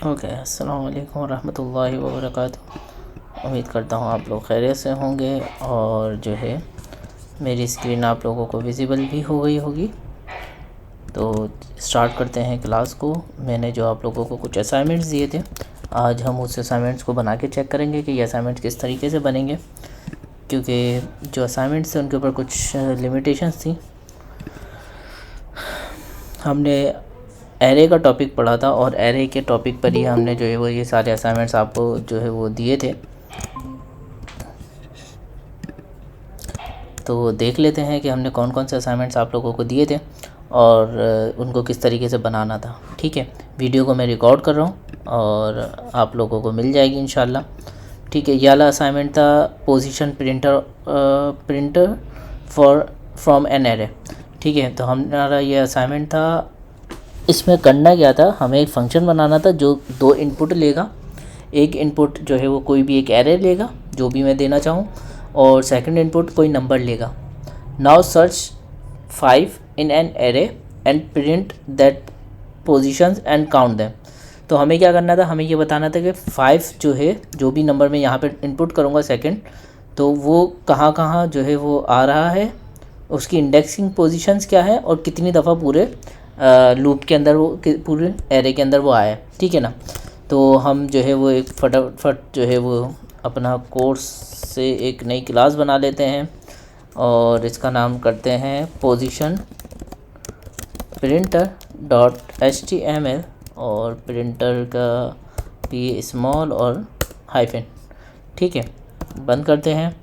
Okay, अस्सलाम वालेकुम रहमतुल्लाहि व बरकातुहू। उम्मीद करता हूँ आप लोग खैरियत से होंगे और जो है मेरी स्क्रीन आप लोगों को विज़िबल भी हो गई होगी। तो स्टार्ट करते हैं क्लास को। मैंने जो आप लोगों को कुछ असाइनमेंट्स दिए थे, आज हम उस असाइनमेंट्स को बना के चेक करेंगे कि ये असाइनमेंट किस तरीके से बनेंगे, क्योंकि जो असाइनमेंट्स थे उनके ऊपर कुछ लिमिटेशंस थी। हमने एरे का टॉपिक पढ़ा था और एरे के टॉपिक पर ही हमने जो है वो ये सारे असाइनमेंट्स आपको जो है वो दिए थे। तो देख लेते हैं कि हमने कौन कौन से असाइनमेंट्स आप लोगों को दिए थे और उनको किस तरीके से बनाना था। ठीक है, वीडियो को मैं रिकॉर्ड कर रहा हूँ और आप लोगों को मिल जाएगी इंशाल्लाह। ठीक है, ये वाला असाइनमेंट था position printer for from an array. ठीक है, तो हमारा ये असाइनमेंट था। इसमें करना क्या था, हमें एक फ़ंक्शन बनाना था जो 2 इनपुट लेगा। एक इनपुट जो है वो कोई भी एक एरे लेगा जो भी मैं देना चाहूँ, और सेकंड इनपुट कोई नंबर लेगा। Now search 5 in an array and print that positions and count them. तो हमें क्या करना था, हमें ये बताना था कि 5 जो है, जो भी नंबर मैं यहाँ पे इनपुट करूँगा सेकंड, तो वो कहाँ कहाँ जो है वो आ रहा है, उसकी इंडेक्सिंग पोजीशंस क्या है और कितनी दफ़ा पूरे लूप के अंदर वो पूरे एरे के अंदर वो आया है। ठीक है ना। तो हम जो है वो एक फटाफट जो है वो अपना कोर्स से एक नई क्लास बना लेते हैं और इसका नाम करते हैं पोजीशन प्रिंटर डॉट HTML, और प्रिंटर का भी स्मॉल और हाइफन। ठीक है, बंद करते हैं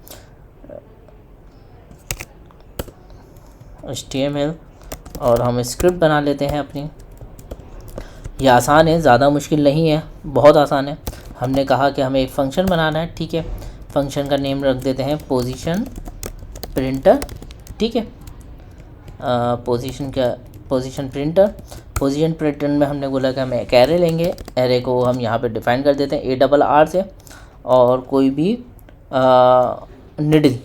HTML और हम स्क्रिप्ट बना लेते हैं अपनी। ये आसान है, ज़्यादा मुश्किल नहीं है, बहुत आसान है। हमने कहा कि हमें एक फ़ंक्शन बनाना है। ठीक है, फ़ंक्शन का नेम रख देते हैं पोजीशन प्रिंटर। ठीक है, पोजीशन प्रिंटर में हमने बोला कि हम एक एरे लेंगे। एरे को हम यहाँ पे डिफ़ाइन कर देते हैं ARR से, और कोई भी निडल।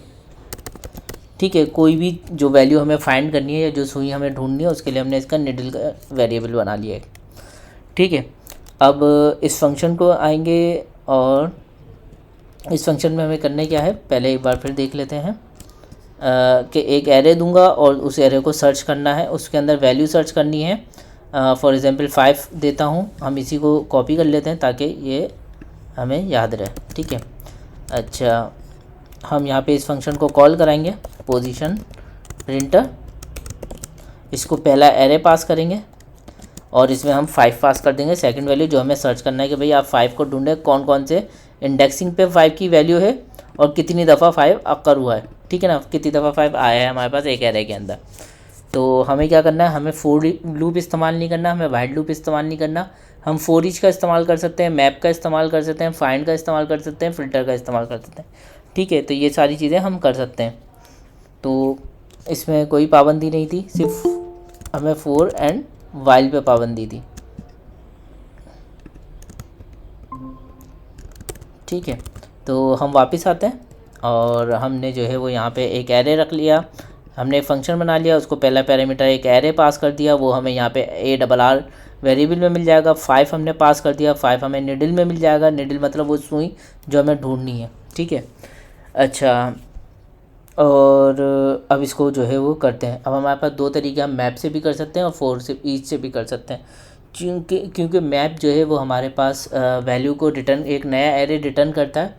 ठीक है, कोई भी जो वैल्यू हमें फाइंड करनी है या जो सुई हमें ढूंढनी है, उसके लिए हमने इसका निडल का वेरिएबल बना लिया है। ठीक है, अब इस फंक्शन को आएंगे और इस फंक्शन में हमें करने क्या है, पहले एक बार फिर देख लेते हैं कि एक एरे दूंगा और उस एरे को सर्च करना है, उसके अंदर वैल्यू सर्च करनी है। फॉर एग्जांपल 5 देता हूँ। हम इसी को कॉपी कर लेते हैं ताकि ये हमें याद रहे। ठीक है, अच्छा, हम यहाँ पे इस फंक्शन को कॉल कराएंगे पोजीशन प्रिंटर। इसको पहला एरे पास करेंगे और इसमें हम 5 पास कर देंगे सेकंड वैल्यू, जो हमें सर्च करना है कि भाई आप 5 को ढूंढें कौन कौन से इंडेक्सिंग पे 5 की वैल्यू है और कितनी दफ़ा 5 अक्कर हुआ है। ठीक है ना, कितनी दफ़ा 5 आया है हमारे पास एक एरे के अंदर। तो हमें क्या करना है, हमें फोर लूप इस्तेमाल नहीं करना, हमें वाइड लूप इस्तेमाल नहीं करना। हम फोर ईच का इस्तेमाल कर सकते हैं, मैप का इस्तेमाल कर सकते हैं, फाइंड का इस्तेमाल कर सकते हैं, फ़िल्टर का इस्तेमाल कर सकते हैं। ठीक है, तो ये सारी चीज़ें हम कर सकते हैं। तो इसमें कोई पाबंदी नहीं थी, सिर्फ हमें फोर एंड वाइल पे पाबंदी थी। ठीक है, तो हम वापस आते हैं और हमने जो है वो यहाँ पे एक एरे रख लिया। हमने एक फ़ंक्शन बना लिया, उसको पहला पैरामीटर एक एरे पास कर दिया, वो हमें यहाँ पे ARR वेरिएबल में मिल जाएगा। 5 हमने पास कर दिया, 5 हमें निडल में मिल जाएगा। निडल मतलब वो सुई जो हमें ढूंढनी है। ठीक है, अच्छा, और अब इसको जो है वो करते हैं। अब हमारे पास 2 तरीके, हम मैप से भी कर सकते हैं और फोर से ईच से भी कर सकते हैं। क्योंकि मैप जो है वो हमारे पास वैल्यू को रिटर्न, एक नया एरे रिटर्न करता है।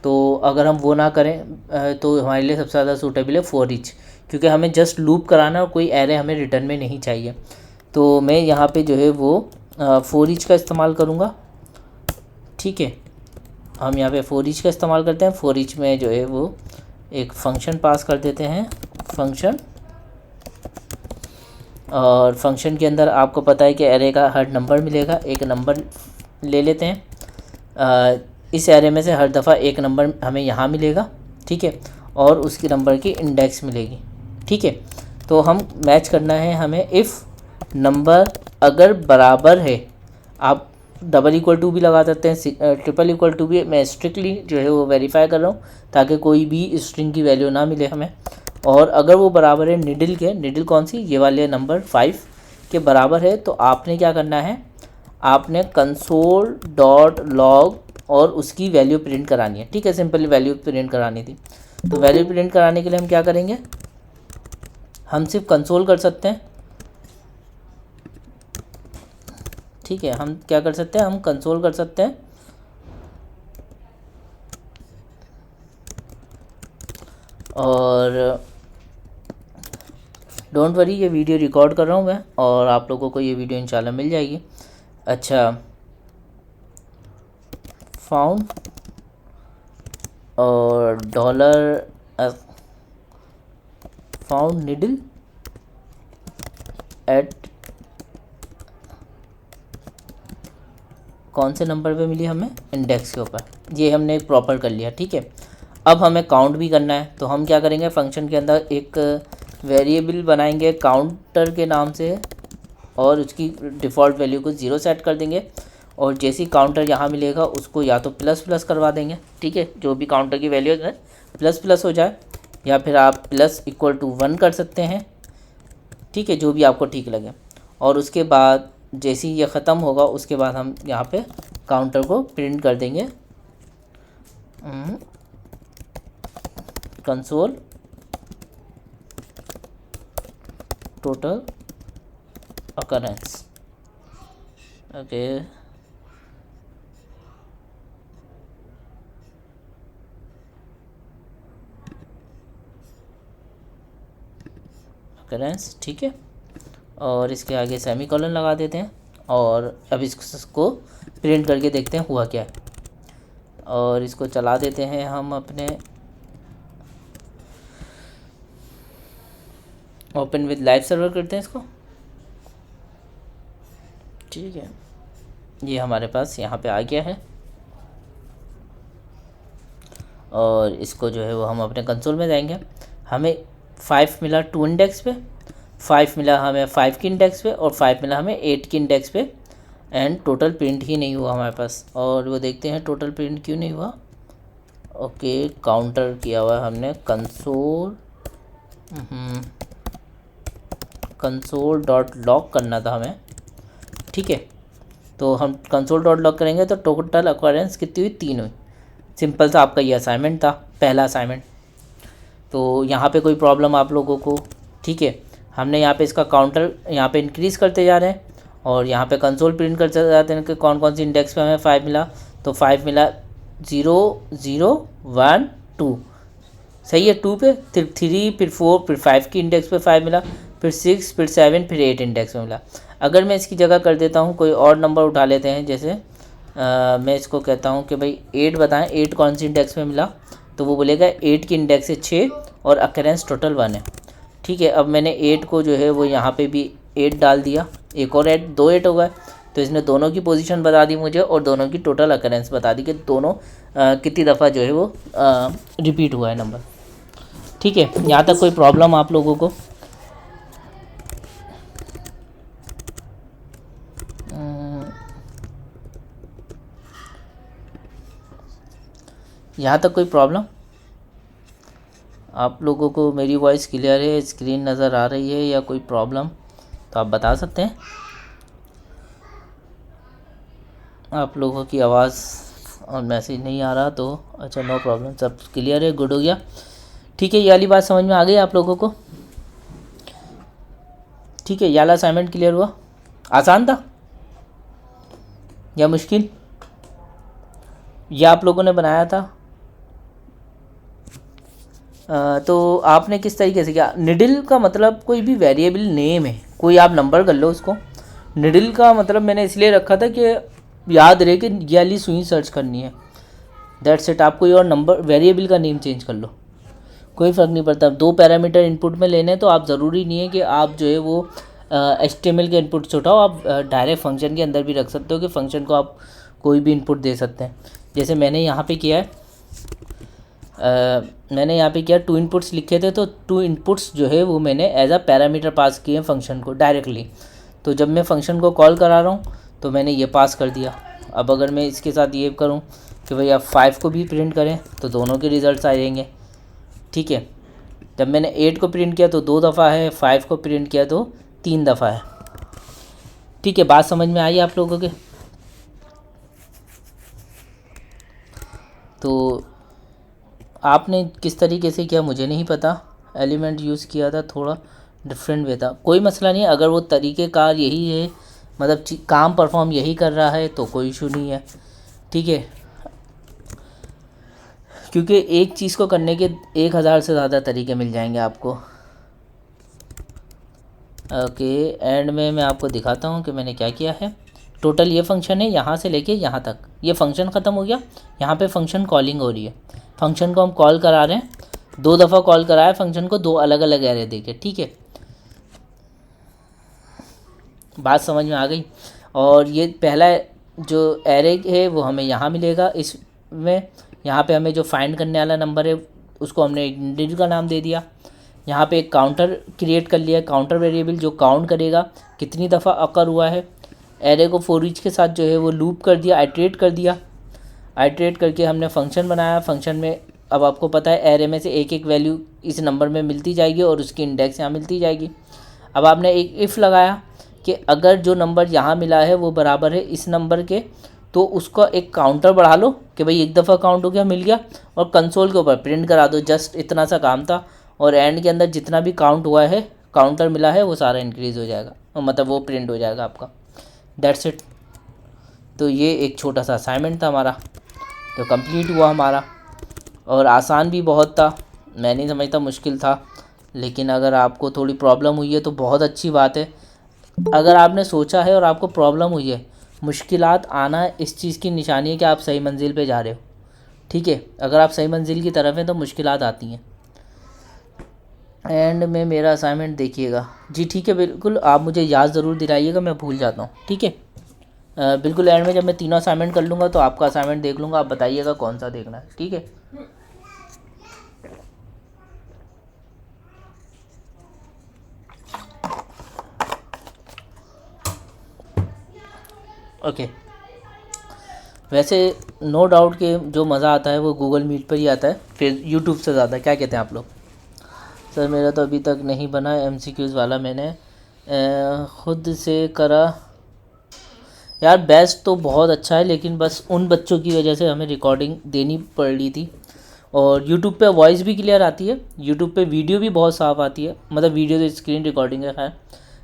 तो अगर हम वो ना करें तो हमारे लिए सबसे ज़्यादा सूटेबल है फोर ईच, क्योंकि हमें जस्ट लूप कराना और कोई एरे हमें रिटर्न में नहीं चाहिए। तो मैं यहाँ पे जो है वो फोर ईच का इस्तेमाल करूँगा। ठीक है, हम यहाँ पे फोर ईच का इस्तेमाल करते हैं। फोर ईच में जो है वो एक फ़ंक्शन पास कर देते हैं, फंक्शन, और फंक्शन के अंदर आपको पता है कि एरे का हर नंबर मिलेगा। एक नंबर ले लेते हैं, इस एरे में से हर दफ़ा एक नंबर हमें यहाँ मिलेगा। ठीक है, और उसकी नंबर की इंडेक्स मिलेगी। ठीक है, तो हम मैच करना है हमें, इफ़ नंबर अगर बराबर है, आप == भी लगा सकते हैं, == भी। मैं स्ट्रिक्टली जो है वो वेरीफाई कर रहा हूँ ताकि कोई भी स्ट्रिंग की वैल्यू ना मिले हमें। और अगर वो बराबर है निडल के, निडल कौन सी, ये वाले नंबर 5 के बराबर है, तो आपने क्या करना है, आपने कंसोल डॉट लॉग और उसकी वैल्यू प्रिंट करानी है। ठीक है, सिंपली वैल्यू प्रिंट करानी थी। तो वैल्यू प्रिंट कराने के लिए हम क्या करेंगे, हम सिर्फ कंसोल कर सकते हैं। ठीक है, हम क्या कर सकते हैं, हम कंसोल कर सकते हैं और डोंट वरी, ये वीडियो रिकॉर्ड कर रहा हूँ मैं और आप लोगों को ये वीडियो इंशाल्लाह मिल जाएगी। अच्छा, फाउंड और डॉलर फाउंड निडल एट कौन से नंबर पे मिली हमें, इंडेक्स के ऊपर, ये हमने प्रॉपर कर लिया। ठीक है, अब हमें काउंट भी करना है, तो हम क्या करेंगे, फंक्शन के अंदर एक वेरिएबल बनाएंगे काउंटर के नाम से और उसकी डिफ़ॉल्ट वैल्यू को 0 सेट कर देंगे और जैसे ही काउंटर यहाँ मिलेगा उसको या तो प्लस प्लस करवा देंगे। ठीक है, जो भी काउंटर की वैल्यू है प्लस प्लस हो जाए, या फिर आप प्लस इक्वल टू 1 कर सकते हैं। ठीक है, जो भी आपको ठीक लगे। और उसके बाद जैसे ही ये ख़त्म होगा उसके बाद हम यहाँ पे काउंटर को प्रिंट कर देंगे console total occurrence। Okay, occurrence। ठीक है, और इसके आगे सेमीकोलन लगा देते हैं और अब इसको प्रिंट करके देखते हैं हुआ क्या है। और इसको चला देते हैं हम अपने ओपन विद लाइव सर्वर करते हैं इसको। ठीक है, ये हमारे पास यहाँ पे आ गया है और इसको जो है वो हम अपने कंसोल में जाएंगे। हमें 5 मिला 2 इंडेक्स पे, 5 मिला हमें 5 की इंडेक्स पे और 5 मिला हमें 8 की इंडेक्स पे एंड टोटल प्रिंट ही नहीं हुआ हमारे पास। और वो देखते हैं टोटल प्रिंट क्यों नहीं हुआ। ओके, काउंटर किया हुआ है हमने कंसोल डॉट लॉग करना था हमें। ठीक है, तो हम कंसोल डॉट लॉग करेंगे तो टोटल अक्वारेंस कितनी हुई, 3 हुई। सिंपल सा आपका ये असाइनमेंट था, पहला असाइनमेंट। तो यहाँ पे कोई प्रॉब्लम आप लोगों को, ठीक है, हमने यहाँ पे इसका काउंटर यहाँ पे इंक्रीज़ करते जा रहे हैं और यहाँ पे कंसोल प्रिंट करते जाते हैं कि कौन कौन सी इंडेक्स पे हमें 5 मिला। तो 5 मिला 0 0 1 2, सही है। 2 पे, फिर 3, फिर 4, फिर 5 की इंडेक्स पे 5 मिला, फिर 6, फिर 7, फिर 8 इंडेक्स में मिला। अगर मैं इसकी जगह कर देता हूँ कोई और नंबर उठा लेते हैं, जैसे मैं इसको कहता हूँ कि भाई 8 बताएं, 8 कौन सी इंडेक्स में मिला, तो वो बोलेगा 8 की इंडेक्स है 6 और अकरेंस टोटल 1 है। ठीक है, अब मैंने 8 को जो है वो यहाँ पे भी 8 डाल दिया, एक और 8, 2 8 हो गए। तो इसने दोनों की पोजीशन बता दी मुझे और दोनों की टोटल अकरेंस बता दी कि दोनों कितनी दफ़ा जो है वो रिपीट हुआ है नंबर। ठीक है, यहाँ तक कोई प्रॉब्लम आप लोगों को? यहाँ तक कोई प्रॉब्लम आप लोगों को? मेरी वॉइस क्लियर है, स्क्रीन नज़र आ रही है या कोई प्रॉब्लम तो आप बता सकते हैं। आप लोगों की आवाज़ और मैसेज नहीं आ रहा तो अच्छा, नो प्रॉब्लम, सब क्लियर है, गुड हो गया। ठीक है, ये वाली बात समझ में आ गई आप लोगों को? ठीक है, ये वाला असाइनमेंट क्लियर हुआ? आसान था या मुश्किल? यह आप लोगों ने बनाया था? तो आपने किस तरीके से किया? निडल का मतलब कोई भी वेरिएबल नेम है, कोई आप नंबर कर लो उसको। निडल का मतलब मैंने इसलिए रखा था कि याद रहे कि ये वाली सुई सर्च करनी है, दैट्स इट। आप कोई और नंबर वेरिएबल का नेम चेंज कर लो, कोई फ़र्क नहीं पड़ता। 2 पैरामीटर इनपुट में लेने तो आप ज़रूरी नहीं है कि आप जो है वो HTML के इनपुट से उठाओ, आप डायरेक्ट फंक्शन के अंदर भी रख सकते हो कि फंक्शन को आप कोई भी इनपुट दे सकते हैं। जैसे मैंने यहाँ पे किया है, मैंने यहाँ पे किया 2 इनपुट्स लिखे थे, तो 2 इनपुट्स जो है वो मैंने एज अ पैरामीटर पास किए हैं फंक्शन को डायरेक्टली। तो जब मैं फंक्शन को कॉल करा रहा हूँ तो मैंने ये पास कर दिया। अब अगर मैं इसके साथ ये करूँ कि भाई आप 5 को भी प्रिंट करें तो दोनों के रिज़ल्ट आ जाएंगे। ठीक है, जब मैंने 8 को प्रिंट किया तो 2 दफ़ा है, 5 को प्रिंट किया तो 3 दफ़ा है। ठीक है, बात समझ में आई आप लोगों के? तो आपने किस तरीके से किया मुझे नहीं पता, एलिमेंट यूज़ किया था थोड़ा डिफरेंट वे था, कोई मसला नहीं। अगर वो तरीक़ेकार यही है, मतलब काम परफॉर्म यही कर रहा है तो कोई इशू नहीं है, ठीक है। क्योंकि एक चीज़ को करने के 1000 से ज़्यादा तरीके मिल जाएंगे आपको। ओके, एंड में मैं आपको दिखाता हूँ कि मैंने क्या किया है। टोटल ये फंक्शन है यहाँ से लेके यहाँ तक, ये फंक्शन ख़त्म हो गया। यहाँ पे फंक्शन कॉलिंग हो रही है, फंक्शन को हम कॉल करा रहे हैं, 2 दफ़ा कॉल कराया फंक्शन को, 2 अलग अलग एरे देके, ठीक है। बात समझ में आ गई। और ये पहला जो एरे है वो हमें यहाँ मिलेगा, इसमें यहाँ पे हमें जो फाइंड करने वाला नंबर है उसको हमने एक इंटीजर का नाम दे दिया। यहाँ पे एक काउंटर क्रिएट कर लिया, काउंटर वेरिएबल जो काउंट करेगा कितनी दफ़ा अकर हुआ है। एरे को फॉर ईच के साथ जो है वो लूप कर दिया, आइट्रेट कर दिया। आइट्रेट करके हमने फंक्शन बनाया। फंक्शन में अब आपको पता है एरे में से एक एक वैल्यू इस नंबर में मिलती जाएगी और उसकी इंडेक्स यहाँ मिलती जाएगी। अब आपने एक इफ़ लगाया कि अगर जो नंबर यहाँ मिला है वो बराबर है इस नंबर के, तो उसका एक काउंटर बढ़ा लो कि भाई एक दफ़ा काउंट हो गया, मिल गया, और कंसोल के ऊपर प्रिंट करा दो। जस्ट इतना सा काम था, और एंड के अंदर जितना भी काउंट हुआ है, काउंटर मिला है, वो सारा इंक्रीज़ हो जाएगा, मतलब वो प्रिंट हो जाएगा आपका। That's it. तो ये एक छोटा सा असाइनमेंट था हमारा, जो कंप्लीट हुआ हमारा, और आसान भी बहुत था। मैं नहीं समझता मुश्किल था, लेकिन अगर आपको थोड़ी प्रॉब्लम हुई है तो बहुत अच्छी बात है। अगर आपने सोचा है और आपको प्रॉब्लम हुई है, मुश्किलात आना इस चीज़ की निशानी है कि आप सही मंजिल पे जा रहे हो, ठीक है। अगर आप सही मंजिल की तरफ हैं तो मुश्किलात आती हैं। एंड में मेरा असाइनमेंट देखिएगा जी, ठीक है, बिल्कुल आप मुझे याद ज़रूर दिलाइएगा, मैं भूल जाता हूँ, ठीक है। बिल्कुल एंड में जब मैं तीनों असाइनमेंट कर लूँगा तो आपका असाइनमेंट देख लूँगा, आप बताइएगा कौन सा देखना है, ठीक है। ओके, वैसे नो डाउट कि जो मज़ा आता है वो गूगल मीट पर ही आता है, फिर यूट्यूब से ज़्यादा। क्या कहते हैं आप लोग? सर मेरा तो अभी तक नहीं बना MCQs वाला, मैंने खुद से करा यार। बेस्ट तो बहुत अच्छा है, लेकिन बस उन बच्चों की वजह से हमें रिकॉर्डिंग देनी पड़ रही थी। और यूट्यूब पे वॉइस भी क्लियर आती है, यूट्यूब पे वीडियो भी बहुत साफ़ आती है, मतलब वीडियो तो स्क्रीन रिकॉर्डिंग है खैर,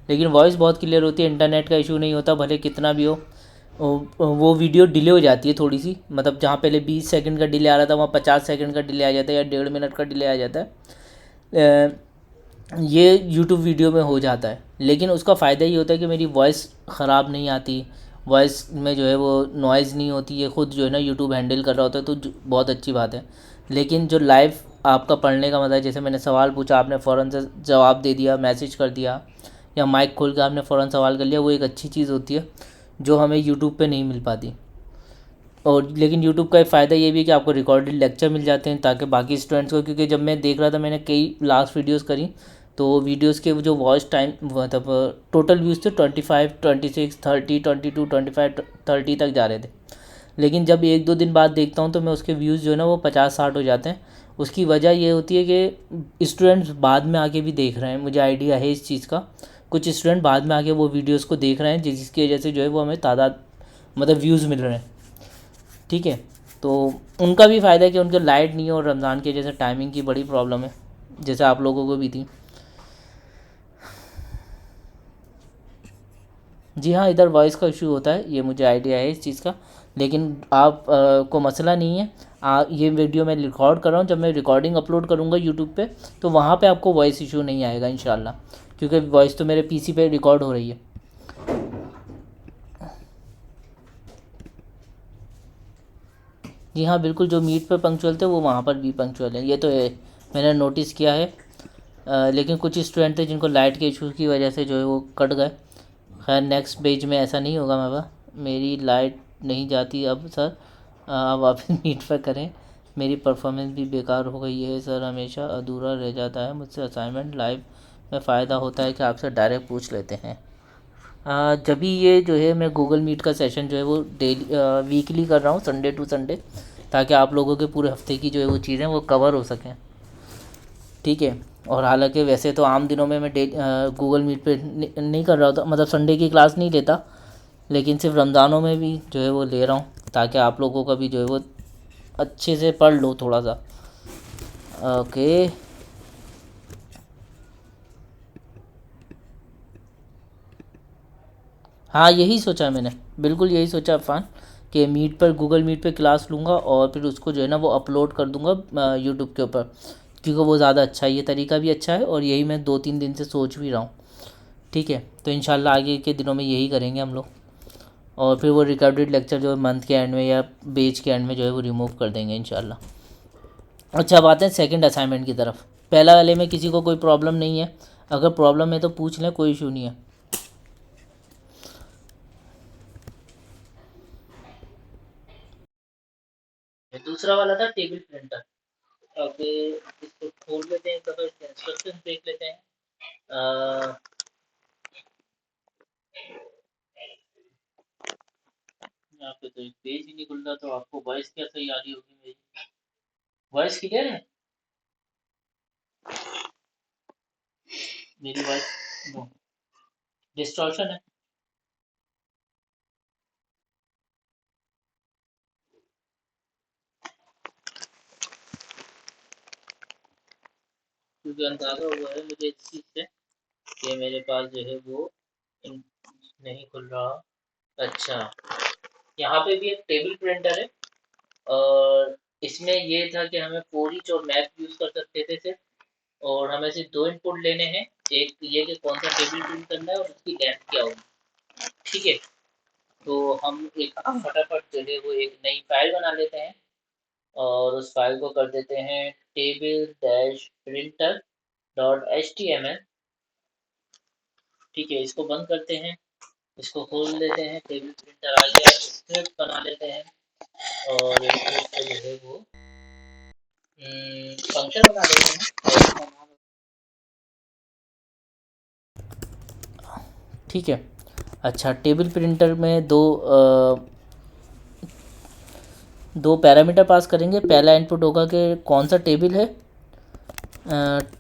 लेकिन वॉइस बहुत क्लियर होती है। इंटरनेट का इशू नहीं होता, भले कितना भी हो। वो वीडियो डिले हो जाती है थोड़ी सी, मतलब जहाँ पहले 20 सेकंड का डिले आ रहा था वहाँ 50 सेकंड का डिले आ जाता है, या 1.5 मिनट का डिले आ जाता है। ये यूट्यूब वीडियो में हो जाता है, लेकिन उसका फ़ायदा ये होता है कि मेरी वॉइस ख़राब नहीं आती, वॉइस में जो है वो नॉइज़ नहीं होती है, ख़ुद जो है ना यूट्यूब हैंडल कर रहा होता है, तो बहुत अच्छी बात है। लेकिन जो लाइव आपका पढ़ने का मज़ा है, जैसे मैंने सवाल पूछा आपने फ़ौरन से जवाब दे दिया, मैसेज कर दिया, या माइक खोल के आपने फ़ौरन सवाल कर लिया, वो एक अच्छी चीज़ होती है जो हमें यूट्यूब पे नहीं मिल पाती। और लेकिन यूट्यूब का एक फ़ायदा ये भी है कि आपको रिकॉर्डेड लेक्चर मिल जाते हैं, ताकि बाकी स्टूडेंट्स को, क्योंकि जब मैं देख रहा था, मैंने कई लास्ट वीडियोस करी, तो वीडियोस के जो वॉच टाइम, मतलब टोटल व्यूज़ थे 25, 26, 30, 22, 25, 30 तक जा रहे थे। लेकिन जब 1-2 दिन बाद देखता हूँ तो मैं उसके व्यूज़ जो है ना वो 50-60 हो जाते हैं। उसकी वजह ये होती है कि स्टूडेंट्स बाद में आके भी देख रहे हैं, मुझे आइडिया है इस चीज़ का। कुछ स्टूडेंट बाद में आके वो वीडियोस को देख रहे हैं, जिसकी वजह से जो है वो हमें तादाद, मतलब व्यूज़ मिल रहे हैं, ठीक है। तो उनका भी फ़ायदा है कि उनके लाइट नहीं है, और रमज़ान की वजह से टाइमिंग की बड़ी प्रॉब्लम है, जैसे आप लोगों को भी थी। जी हाँ, इधर वॉइस का इशू होता है, ये मुझे आइडिया है इस चीज़ का, लेकिन आप को मसला नहीं है। ये वीडियो मैं रिकॉर्ड कर रहा हूँ, जब मैं रिकॉर्डिंग अपलोड करूँगा यूट्यूब पे, तो वहाँ पे आपको वॉइस इशू नहीं आएगा इंशाल्लाह, क्योंकि वॉइस तो मेरे PC पे रिकॉर्ड हो रही है। जी हाँ, बिल्कुल, जो मीट पे पंक्चुअल थे वो वहाँ पर भी पंक्चुअल है, ये तो है, मैंने नोटिस किया है। लेकिन कुछ स्टूडेंट थे जिनको लाइट के इशू की वजह से जो है वो कट गए। खैर नेक्स्ट पेज में ऐसा नहीं होगा। मेरी लाइट नहीं जाती अब सर, आप वापस मीट पर करें, मेरी परफॉर्मेंस भी बेकार हो गई है सर, हमेशा अधूरा रह जाता है मुझसे असाइनमेंट। लाइव में फ़ायदा होता है कि आपसे डायरेक्ट पूछ लेते हैं। जब भी ये जो है मैं गूगल मीट का सेशन जो है वो डेली वीकली कर रहा हूँ, संडे टू संडे, ताकि आप लोगों के पूरे हफ्ते की जो है वो चीज़ें वो कवर हो सकें, ठीक है। और हालांकि वैसे तो आम दिनों में मैं गूगल मीट पे नहीं कर रहा था, मतलब संडे की क्लास नहीं लेता, लेकिन सिर्फ रमज़ानों में भी जो है वो ले रहा हूँ, ताकि आप लोगों का भी जो है वो अच्छे से पढ़ लो थोड़ा सा। ओके, हाँ यही सोचा मैंने, बिल्कुल यही सोचा अफ़ान, कि मीट पर, गूगल मीट पे क्लास लूँगा और फिर उसको जो है ना वो अपलोड कर दूँगा यूट्यूब के ऊपर, क्योंकि वो ज़्यादा अच्छा है, ये तरीका भी अच्छा है और यही मैं 2-3 दिन से सोच भी रहा हूँ। ठीक है, तो इंशाल्लाह आगे के दिनों में यही करेंगे हम लोग, और फिर वो रिकॉर्डेड लेक्चर जो है मंथ के एंड में या बेच के एंड में जो है वो रिमूव कर देंगे इंशाल्लाह। अच्छा, अब आते हैं सेकंड असाइनमेंट की तरफ। पहला वाले में किसी को कोई प्रॉब्लम नहीं है, अगर प्रॉब्लम है तो पूछ लें, कोई इशू नहीं है। दूसरा वाला था टेबल प्रिंटर। ओके, इसको खोल लेते हैं, तो इसके इंस्ट्रक्शन देख लेते हैं। यहाँ पे तो एक पेज ही नहीं खुल रहा, तो आपको वॉइस क्या सही आ रही होगी मेरी? वॉइस क्लियर है? मेरी वॉइस नो डिस्टॉर्शन है? क्योंकि अंदाजा हुआ है मुझे इस चीज़ से कि मेरे पास जो है वो नहीं खुल रहा। अच्छा, यहाँ पे भी एक टेबल प्रिंटर है, और इसमें ये था कि हमें फोरिच और मैथ यूज़ कर सकते थे सिर्फ, और हमें सिर्फ 2 इनपुट लेने हैं, एक ये कि कौन सा टेबल प्रिंट करना है और उसकी लेंथ क्या होगी। ठीक है, तो हम एक फटाफट जो है वो एक नई फाइल बना लेते हैं, और उस फाइल को कर देते हैं table dash printer dot H T M L. ठीक है, इसको बंद करते हैं, इसको खोल लेते हैं, टेबल प्रिंटर आ गया, स्क्रिप्ट बना लेते हैं, और स्क्रिप्ट को जो है वो फंक्शन बना लेते हैं। ठीक है, अच्छा, टेबल प्रिंटर में दो पैरामीटर पास करेंगे। पहला इनपुट होगा कि कौन सा टेबल है,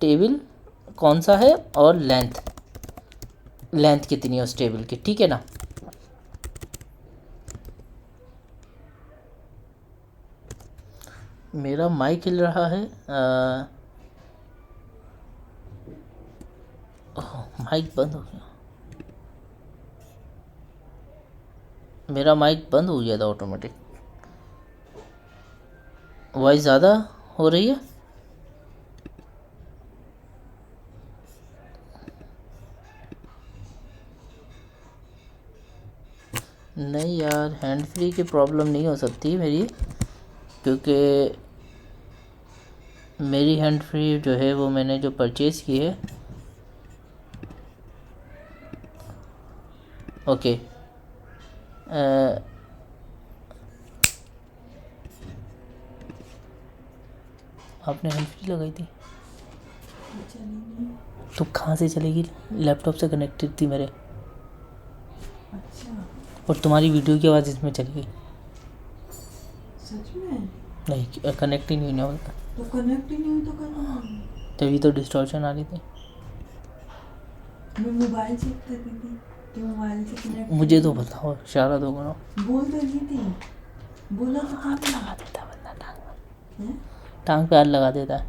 टेबल कौन सा है, और लेंथ, लेंथ कितनी है उस टेबल की। ठीक है ना? मेरा माइक हिल रहा है, माइक बंद हो गया, मेरा माइक बंद हो गया था ऑटोमेटिक। वॉइस ज़्यादा हो रही है? नहीं यार, हैंड फ्री की प्रॉब्लम नहीं हो सकती मेरी, क्योंकि मेरी हैंड फ्री जो है वो मैंने जो परचेज़ की है। ओके, आपने हैंड फ्री लगाई थी तो कहाँ से चलेगी? लैपटॉप से कनेक्टेड थी मेरे। अच्छा, और तुम्हारी वीडियो की आवाज़ इसमें चली गई। सच में? नहीं, कनेक्ट ही नहीं होने वाला। तो कनेक्ट ही नहीं हुई तो क्या? तभी तो डिस्टॉर्शन आ रही थी। मैं मोबाइल चेक कर रही थी, तो मोबाइल से कनेक्ट। मुझे तो बताओ, इशारा दो करो। बोल तो रही थी, बोला तो हाथ लगा देता बंदा, टांग पे हाथ लगा देता है।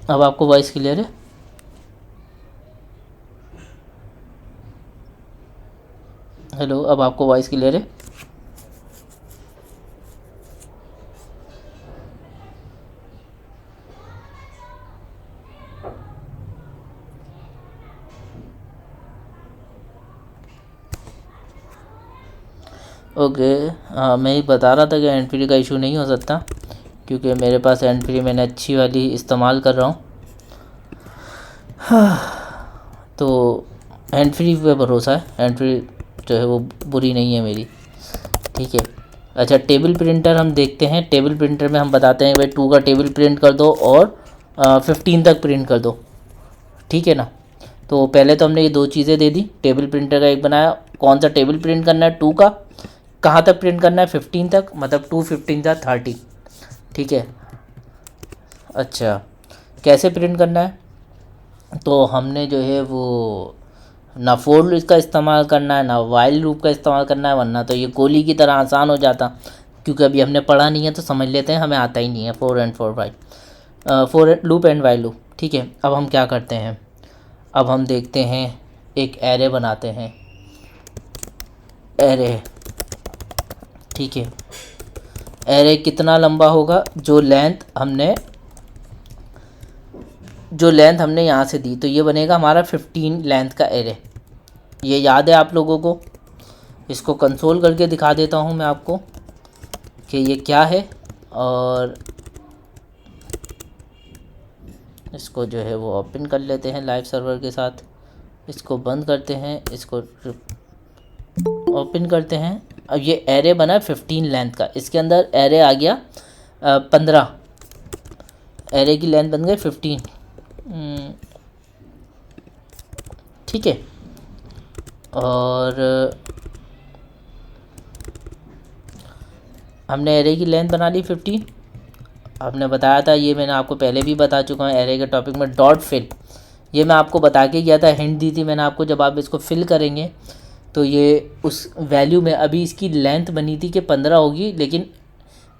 अब आपको वॉइस क्लियर है? हेलो, अब आपको वॉइस क्लियर है? ओके, हाँ मैं ही बता रहा था कि हैंड फ्री का इशू नहीं हो सकता, क्योंकि मेरे पास हैंड फ्री मैंने अच्छी वाली इस्तेमाल कर रहा हूँ। तो हैंड फ्री पे भरोसा है, हैंड फ्री जो है वो बुरी नहीं है मेरी। ठीक है, अच्छा, टेबल प्रिंटर हम देखते हैं। टेबल प्रिंटर में हम बताते हैं भाई 2 का टेबल प्रिंट कर दो और 15 तक प्रिंट कर दो। ठीक है ना? तो पहले तो हमने ये 2 चीज़ें दे दी, टेबल प्रिंटर का एक बनाया, कौन सा टेबल प्रिंट करना है 2 का, कहाँ तक प्रिंट करना है 15 तक, मतलब 2 15 था 30। ठीक है, अच्छा, कैसे प्रिंट करना है? तो हमने जो है वो ना फोर लूप का इस्तेमाल करना है, ना वाइल लूप का इस्तेमाल करना है, वरना तो ये गोली की तरह आसान हो जाता। क्योंकि अभी हमने पढ़ा नहीं है तो समझ लेते हैं, हमें आता ही नहीं है four and four while, for loop and while loop. ठीक है, अब हम क्या करते हैं, अब हम देखते हैं एक एरे बनाते हैं, एरे। ठीक है, एरे कितना लंबा होगा, जो लेंथ हमने यहाँ से दी, तो ये बनेगा हमारा 15 लेंथ का एरे। ये याद है आप लोगों को? इसको कंसोल करके दिखा देता हूँ मैं आपको कि ये क्या है, और इसको जो है वो ओपन कर लेते हैं लाइव सर्वर के साथ। इसको बंद करते हैं, इसको ओपन करते हैं। अब ये एरे बना 15 लेंथ का, इसके अंदर एरे आ गया 15, एरे की लेंथ बन गई 15। ठीक है, और हमने एरे की लेंथ बना ली 15। आपने बताया था, ये मैंने आपको पहले भी बता चुका हूँ एरे के टॉपिक में, डॉट फिल। ये मैं आपको बता के गया था, हिंट दी थी मैंने आपको, जब आप इसको फिल करेंगे तो ये उस वैल्यू में, अभी इसकी लेंथ बनी थी कि 15 होगी, लेकिन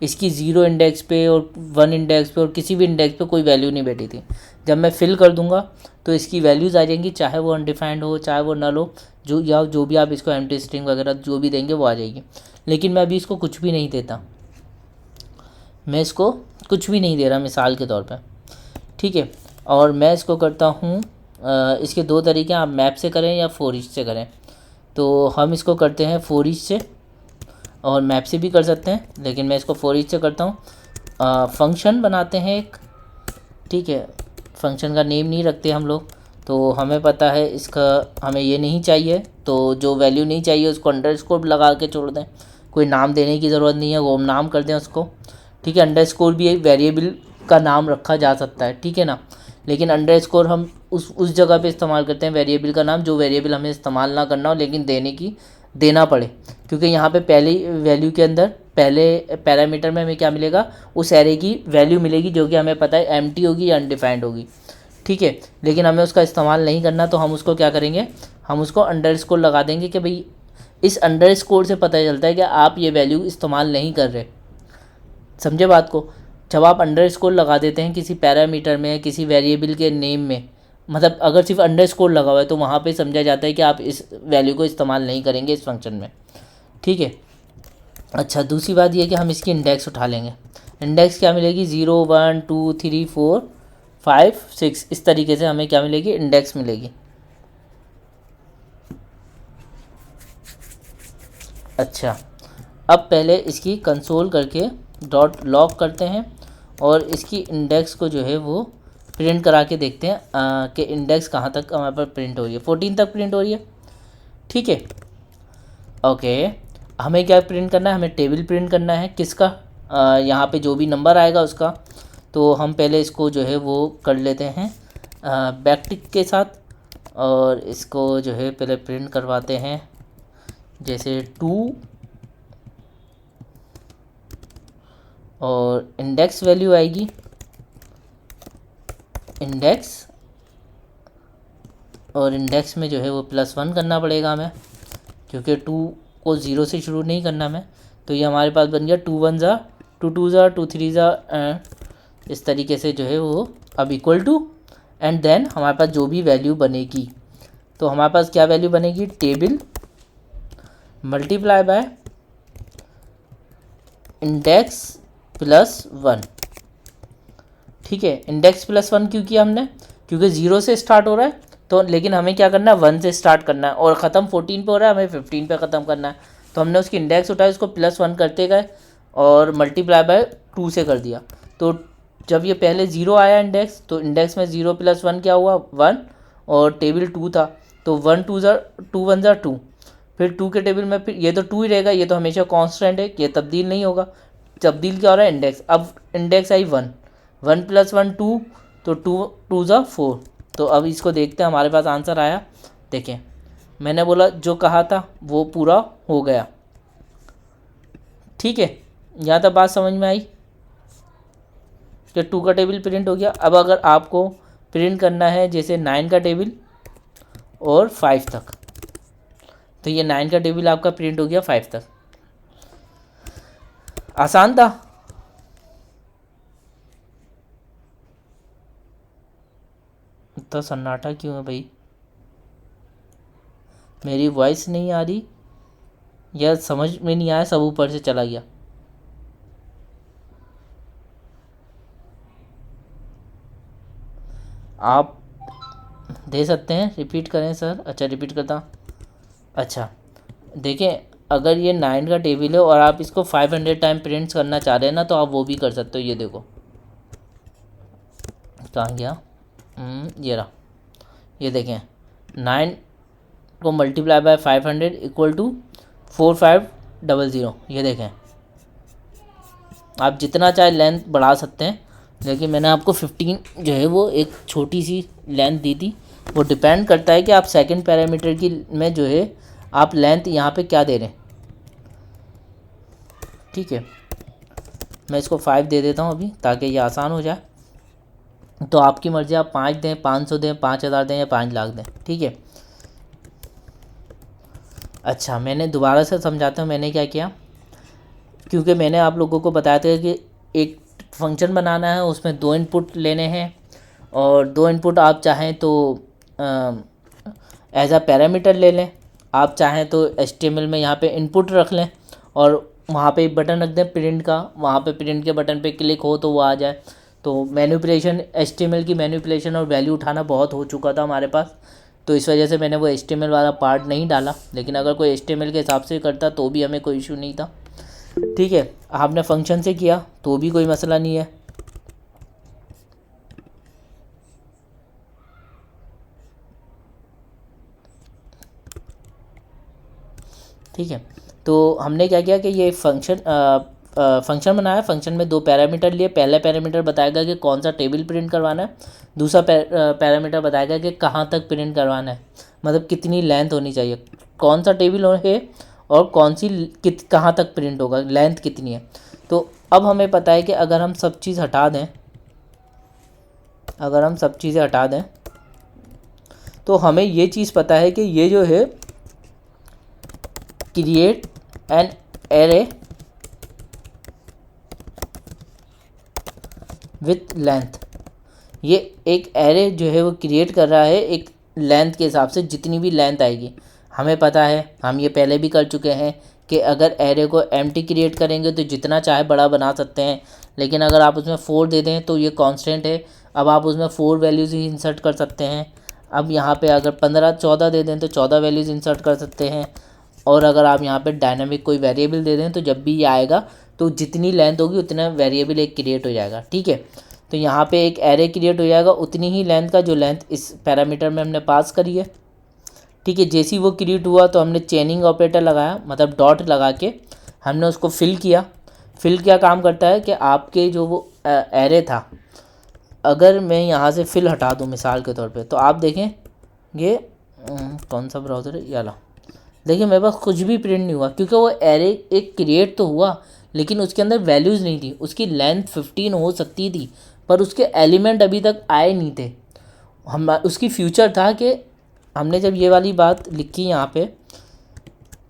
इसकी 0 इंडेक्स पे और 1 इंडेक्स पे और किसी भी इंडेक्स पे कोई वैल्यू नहीं बैठी थी। जब मैं फिल कर दूंगा तो इसकी वैल्यूज़ आ जाएंगी, चाहे वो अनडिफाइंड हो चाहे वो नल हो, जो भी आप इसको एम्प्टी स्ट्रिंग वगैरह जो भी देंगे वो आ जाएगी। लेकिन मैं अभी इसको कुछ भी नहीं देता, मैं इसको कुछ भी नहीं दे रहा मिसाल के तौर पे। ठीक है, और मैं इसको करता हूँ, इसके दो तरीके हैं, आप मैप से करें या फोर ईच से करें। तो हम इसको करते हैं फोर ईच से, और मैप से भी कर सकते हैं, लेकिन मैं इसको फोर ईच से करता हूँ। फंक्शन बनाते हैं एक। ठीक है, फंक्शन का नेम नहीं रखते हम लोग, तो हमें पता है इसका हमें ये नहीं चाहिए, तो जो वैल्यू नहीं चाहिए उसको अंडरस्कोर लगा के छोड़ दें, कोई नाम देने की ज़रूरत नहीं है, वो नाम कर दें उसको। ठीक है, अंडरस्कोर भी एक वेरिएबल का नाम रखा जा सकता है, ठीक है ना, लेकिन अंडरस्कोर हम उस जगह पे इस्तेमाल करते हैं वेरिएबल का नाम, जो वेरिएबल हमें इस्तेमाल ना करना हो लेकिन देना पड़े। क्योंकि यहाँ पे पहले वैल्यू के अंदर, पहले पैरामीटर में हमें क्या मिलेगा, उस एरे की वैल्यू मिलेगी जो कि हमें पता है एम्प्टी होगी या अनडिफाइंड होगी। ठीक है, लेकिन हमें उसका इस्तेमाल नहीं करना, तो हम उसको क्या करेंगे, हम उसको अंडरस्कोर लगा देंगे कि भाई इस अंडरस्कोर से पता चलता है कि आप ये वैल्यू इस्तेमाल नहीं कर रहे। समझे बात को? जब आप अंडरस्कोर लगा देते हैं किसी पैरामीटर में, किसी वेरिएबल के नेम में, मतलब अगर सिर्फ अंडरस्कोर लगा हुआ है तो वहाँ पे समझा जाता है कि आप इस वैल्यू को इस्तेमाल नहीं करेंगे इस फंक्शन में। ठीक है, अच्छा दूसरी बात ये है कि हम इसकी इंडेक्स उठा लेंगे। इंडेक्स क्या मिलेगी, 0 1 2 3 4 5 6, इस तरीके से हमें क्या मिलेगी, इंडेक्स मिलेगी। अच्छा, अब पहले इसकी कंसोल करके डॉट लॉग करते हैं, और इसकी इंडेक्स को जो है वो प्रिंट करा के देखते हैं कि इंडेक्स कहाँ तक हमारे पास प्रिंट हो रही है। 14 तक प्रिंट हो रही है। ठीक है, ओके, हमें क्या प्रिंट करना है, हमें टेबल प्रिंट करना है, किसका, यहाँ पे जो भी नंबर आएगा उसका। तो हम पहले इसको जो है वो कर लेते हैं बैकटिक के साथ, और इसको जो है पहले प्रिंट करवाते हैं, जैसे 2 और इंडेक्स वैल्यू आएगी, इंडेक्स, और इंडेक्स में जो है वो +1 करना पड़ेगा हमें, क्योंकि 2 को 0 से शुरू नहीं करना हमें। तो ये हमारे पास बन गया 2 1 ज़ा 2 2 ज़ा 2 3 ज़ा, इस तरीके से जो है वो अब इक्वल टू, एंड देन हमारे पास जो भी वैल्यू बनेगी, तो हमारे पास क्या वैल्यू बनेगी, टेबल मल्टीप्लाई बाय इंडेक्स +1। ठीक है, इंडेक्स +1 क्यों किया हमने, क्योंकि 0 से स्टार्ट हो रहा है, तो लेकिन हमें क्या करना है, 1 से स्टार्ट करना है, और ख़त्म 14 पे हो रहा है, हमें 15 पे ख़त्म करना है। तो हमने उसकी इंडेक्स उठाई, उसको +1 करते गए और मल्टीप्लाई बाय 2 से कर दिया। तो जब ये पहले 0 आया इंडेक्स, तो इंडेक्स में 0 + 1 क्या हुआ, 1, और टेबल 2 था, तो 1 2 ज़ा 2 1 ज़ा 2, फिर 2 के टेबल में फिर ये तो 2 ही रहेगा, ये तो हमेशा कांस्टेंट है, ये तब्दील नहीं होगा। तब्दील क्या हो रहा है, इंडेक्स, अब इंडेक्स आई 1 1 + 1 2, तो 2 2 ज़ा 4। तो अब इसको देखते हैं, हमारे पास आंसर आया। देखें, मैंने बोला जो कहा था वो पूरा हो गया। ठीक है, यहाँ तक बात समझ में आई कि 2 का टेबल प्रिंट हो गया। अब अगर आपको प्रिंट करना है जैसे 9 का टेबल, और 5 तक। तो ये 9 का टेबल आपका प्रिंट हो गया 5 तक। आसान था। इतना सन्नाटा क्यों है भाई? मेरी वॉइस नहीं आ रही या समझ में नहीं आया, सब ऊपर से चला गया? आप दे सकते हैं, रिपीट करें सर? अच्छा रिपीट करता। अच्छा देखें, अगर ये 9 का टेबल है और आप इसको 500 टाइम प्रिंट्स करना चाह रहे हैं ना, तो आप वो भी कर सकते हो। ये देखो कहाँ गया, ये रहा। ये देखें 9 को मल्टीप्लाई बाय 500 इक्वल टू 4500। ये देखें, आप जितना चाहे लेंथ बढ़ा सकते हैं, लेकिन मैंने आपको 15 जो है वो एक छोटी सी लेंथ दी थी। वो डिपेंड करता है कि आप सेकंड पैरामीटर की में जो है आप लेंथ यहाँ पे क्या दे रहे हैं। ठीक है, मैं इसको 5 दे देता हूँ अभी, ताकि ये आसान हो जाए। तो आपकी मर्ज़ी, आप 5 दें, 500 दें, 5000 दें या 5 लाख दें। ठीक है। अच्छा मैंने दोबारा से समझाता हूँ मैंने क्या किया। क्योंकि मैंने आप लोगों को बताया था कि एक फंक्शन बनाना है, उसमें 2 इनपुट लेने हैं, और 2 इनपुट आप चाहें तो एज अ पैरामीटर ले लें, आप चाहें तो HTML में यहाँ पे इनपुट रख लें और वहाँ पे एक बटन रख दें प्रिंट का, वहाँ पे प्रिंट के बटन पे क्लिक हो तो वो आ जाए। तो मैनिपुलेशन, HTML की मैनिपुलेशन और वैल्यू उठाना बहुत हो चुका था हमारे पास, तो इस वजह से मैंने वो HTML वाला पार्ट नहीं डाला। लेकिन अगर कोई HTML के हिसाब से करता तो भी हमें कोई इशू नहीं था। ठीक है, आपने फंक्शन से किया तो भी कोई मसला नहीं है। ठीक है, तो हमने क्या किया कि ये फंक्शन बनाया। फंक्शन में 2 पैरामीटर लिए। पहला पैरामीटर बताएगा कि कौन सा टेबल प्रिंट करवाना है, दूसरा पैरामीटर बताएगा कि कहाँ तक प्रिंट करवाना है, मतलब कितनी लेंथ होनी चाहिए, कौन सा टेबल है और कौन सी कहाँ तक प्रिंट होगा, लेंथ कितनी है। तो अब हमें पता है कि अगर हम सब चीज़ हटा दें, अगर हम सब चीज़ें हटा दें तो हमें ये चीज़ पता है कि ये जो है create an array with length, ये एक एरे जो है वो क्रिएट कर रहा है एक लेंथ के हिसाब से, जितनी भी लेंथ आएगी। हमें पता है, हम ये पहले भी कर चुके हैं कि अगर एरे को एम्प्टी क्रिएट करेंगे तो जितना चाहे बड़ा बना सकते हैं, लेकिन अगर आप उसमें 4 दे दें तो ये कांस्टेंट है, अब आप उसमें 4 वैल्यूज़ ही इंसर्ट कर सकते हैं। अब यहाँ पे अगर 15 14 दे दें तो 14 वैल्यूज़ इंसर्ट कर सकते हैं। और अगर आप यहाँ पे डायनामिक कोई वेरिएबल दे दें तो जब भी ये आएगा तो जितनी लेंथ होगी उतना वेरिएबल एक क्रिएट हो जाएगा। ठीक है, तो यहाँ पे एक एरे क्रिएट हो जाएगा उतनी ही लेंथ का जो लेंथ इस पैरामीटर में हमने पास करी है। ठीक है, जैसे ही वो क्रिएट हुआ तो हमने चेनिंग ऑपरेटर लगाया, मतलब डॉट लगा के हमने उसको फिल किया। फिल क्या काम करता है कि आपके जो वो एरे था, अगर मैं यहाँ से फिल हटा दूँ मिसाल के तौर पे, तो आप देखें ये कौन सा ब्राउज़र है, ये ला। देखिए मेरे पास कुछ भी प्रिंट नहीं हुआ, क्योंकि वो एरे एक क्रिएट तो हुआ लेकिन उसके अंदर वैल्यूज़ नहीं थी। उसकी लेंथ 15 हो सकती थी पर उसके एलिमेंट अभी तक आए नहीं थे। हम उसकी फ्यूचर था कि हमने जब ये वाली बात लिखी यहाँ पे,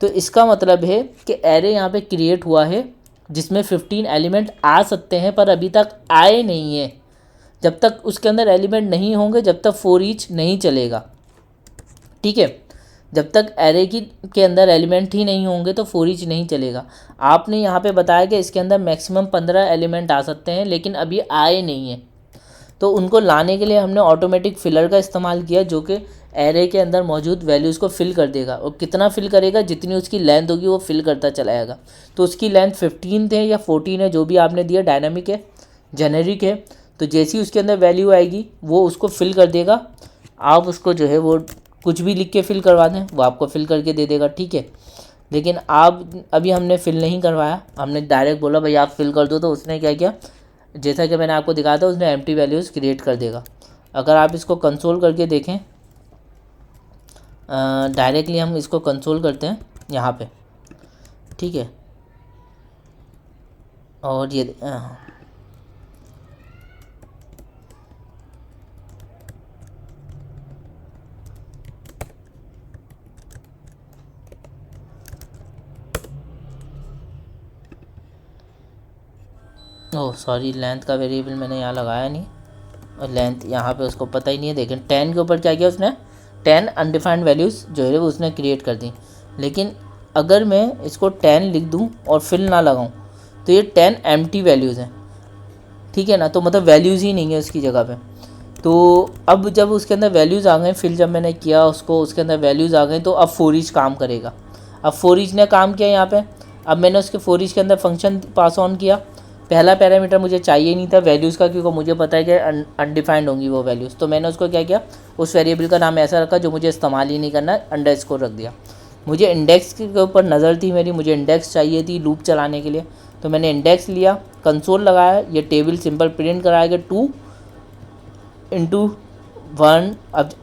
तो इसका मतलब है कि एरे यहाँ पे क्रिएट हुआ है जिसमें 15 एलिमेंट आ सकते हैं पर अभी तक आए नहीं है। जब तक उसके अंदर एलिमेंट नहीं होंगे जब तक फॉर ईच नहीं चलेगा। ठीक है, जब तक एरे की के अंदर एलिमेंट ही नहीं होंगे तो फॉर ईच नहीं चलेगा। आपने यहाँ पे बताया कि इसके अंदर मैक्सिमम 15 एलिमेंट आ सकते हैं लेकिन अभी आए नहीं हैं, तो उनको लाने के लिए हमने ऑटोमेटिक फिलर का इस्तेमाल किया, जो कि एरे के अंदर मौजूद वैल्यूज़ को फिल कर देगा। और कितना फिल करेगा, जितनी उसकी लेंथ होगी वो फिल करता चला जाएगा। तो उसकी लेंथ 15 है या 14 है, जो भी आपने दिया, डायनामिक है, जेनेरिक है। तो जैसी उसके अंदर वैल्यू आएगी वो उसको फिल कर देगा। आप उसको जो है वो कुछ भी लिख के फिल करवा दें, वो आपको फिल करके दे देगा। ठीक है, लेकिन आप अभी हमने फिल नहीं करवाया, हमने डायरेक्ट बोला भाई आप फिल कर दो, तो उसने क्या किया, जैसा कि मैंने आपको दिखाया था, उसने एम्प्टी वैल्यूज़ क्रिएट कर देगा। अगर आप इसको कंसोल करके देखें, डायरेक्टली हम इसको कंसोल करते हैं यहाँ पे। ठीक है, और ये ओह सॉरी, लेंथ का वेरिएबल मैंने यहाँ लगाया नहीं, और लेंथ यहाँ पे उसको पता ही नहीं है। देखें 10 के ऊपर क्या किया उसने, 10 अनडिफाइंड वैल्यूज़ जो है वो उसने क्रिएट कर दी। लेकिन अगर मैं इसको 10 लिख दूँ और फिल ना लगाऊँ तो ये 10 एम्प्टी वैल्यूज़ हैं, ठीक है ना, तो मतलब वैल्यूज़ ही नहीं है उसकी जगह पे। तो अब जब उसके अंदर वैल्यूज़ आ गए, फिर जब मैंने किया उसको, उसके अंदर वैल्यूज़ आ गई, तो अब फॉर ईच काम करेगा। अब फॉर ईच ने काम किया यहाँ पे। अब मैंने उसके फॉर ईच के अंदर फंक्शन पास ऑन किया। पहला पैरामीटर मुझे चाहिए नहीं था वैल्यूज़ का, क्योंकि मुझे पता है कि अनडिफाइंड होंगी वो वैल्यूज़। तो मैंने उसको क्या किया, उस वेरिएबल का नाम ऐसा रखा जो मुझे इस्तेमाल ही नहीं करना, अंडरस्कोर रख दिया। मुझे इंडेक्स के ऊपर नज़र थी मेरी, मुझे इंडेक्स चाहिए थी लूप चलाने के लिए, तो मैंने इंडेक्स लिया, कंसोल लगाया, ये टेबल सिंपल प्रिंट कराएगा 2 इंटू 1।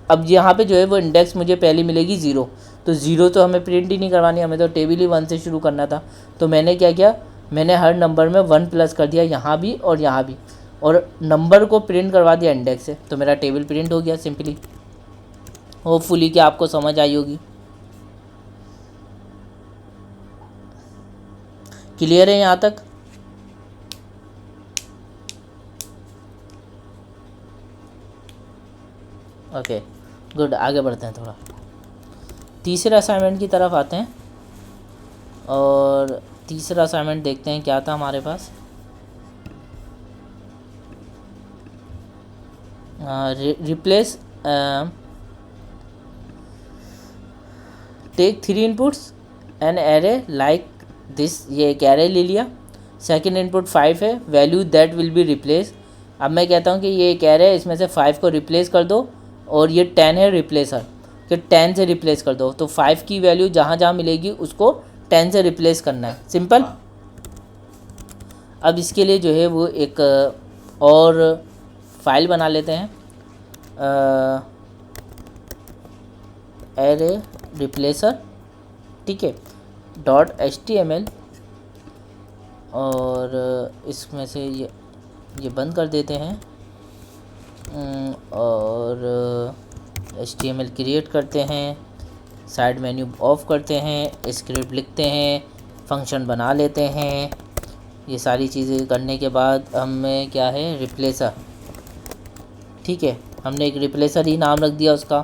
अब यहाँ पे जो है वो इंडेक्स मुझे पहले मिलेगी 0, तो 0 तो हमें प्रिंट ही नहीं करवानी, हमें तो टेबल ही 1 से शुरू करना था। तो मैंने क्या किया, मैंने हर नंबर में 1 प्लस कर दिया, यहाँ भी और यहाँ भी, और नंबर को प्रिंट करवा दिया इंडेक्स से, तो मेरा टेबल प्रिंट हो गया सिंपली। होपफुली कि आपको समझ आई होगी। क्लियर है यहाँ तक? ओके गुड, आगे बढ़ते हैं थोड़ा, तीसरे असाइनमेंट की तरफ आते हैं। और तीसरा असाइनमेंट देखते हैं क्या था हमारे पास। Replace take 3 inputs an array like this, ये एक एरे ले लिया। सेकंड इनपुट 5 है, value that will be replace. अब मैं कहता हूँ कि ये एक एरे है, इसमें से 5 को रिप्लेस कर दो, और ये 10 है रिप्लेसर, कि 10 से रिप्लेस कर दो। तो 5 की वैल्यू जहाँ जहाँ मिलेगी उसको 10 से रिप्लेस करना है, सिंपल। अब इसके लिए जो है वो एक और फाइल बना लेते हैं, एरे रिप्लेसर, ठीक है, .html, और इसमें से ये बंद कर देते हैं, और HTML क्रिएट करते हैं, साइड मेन्यू ऑफ करते हैं, स्क्रिप्ट लिखते हैं, फंक्शन बना लेते हैं। ये सारी चीज़ें करने के बाद हमें क्या है, रिप्लेसर, ठीक है, हमने एक रिप्लेसर ही नाम रख दिया उसका।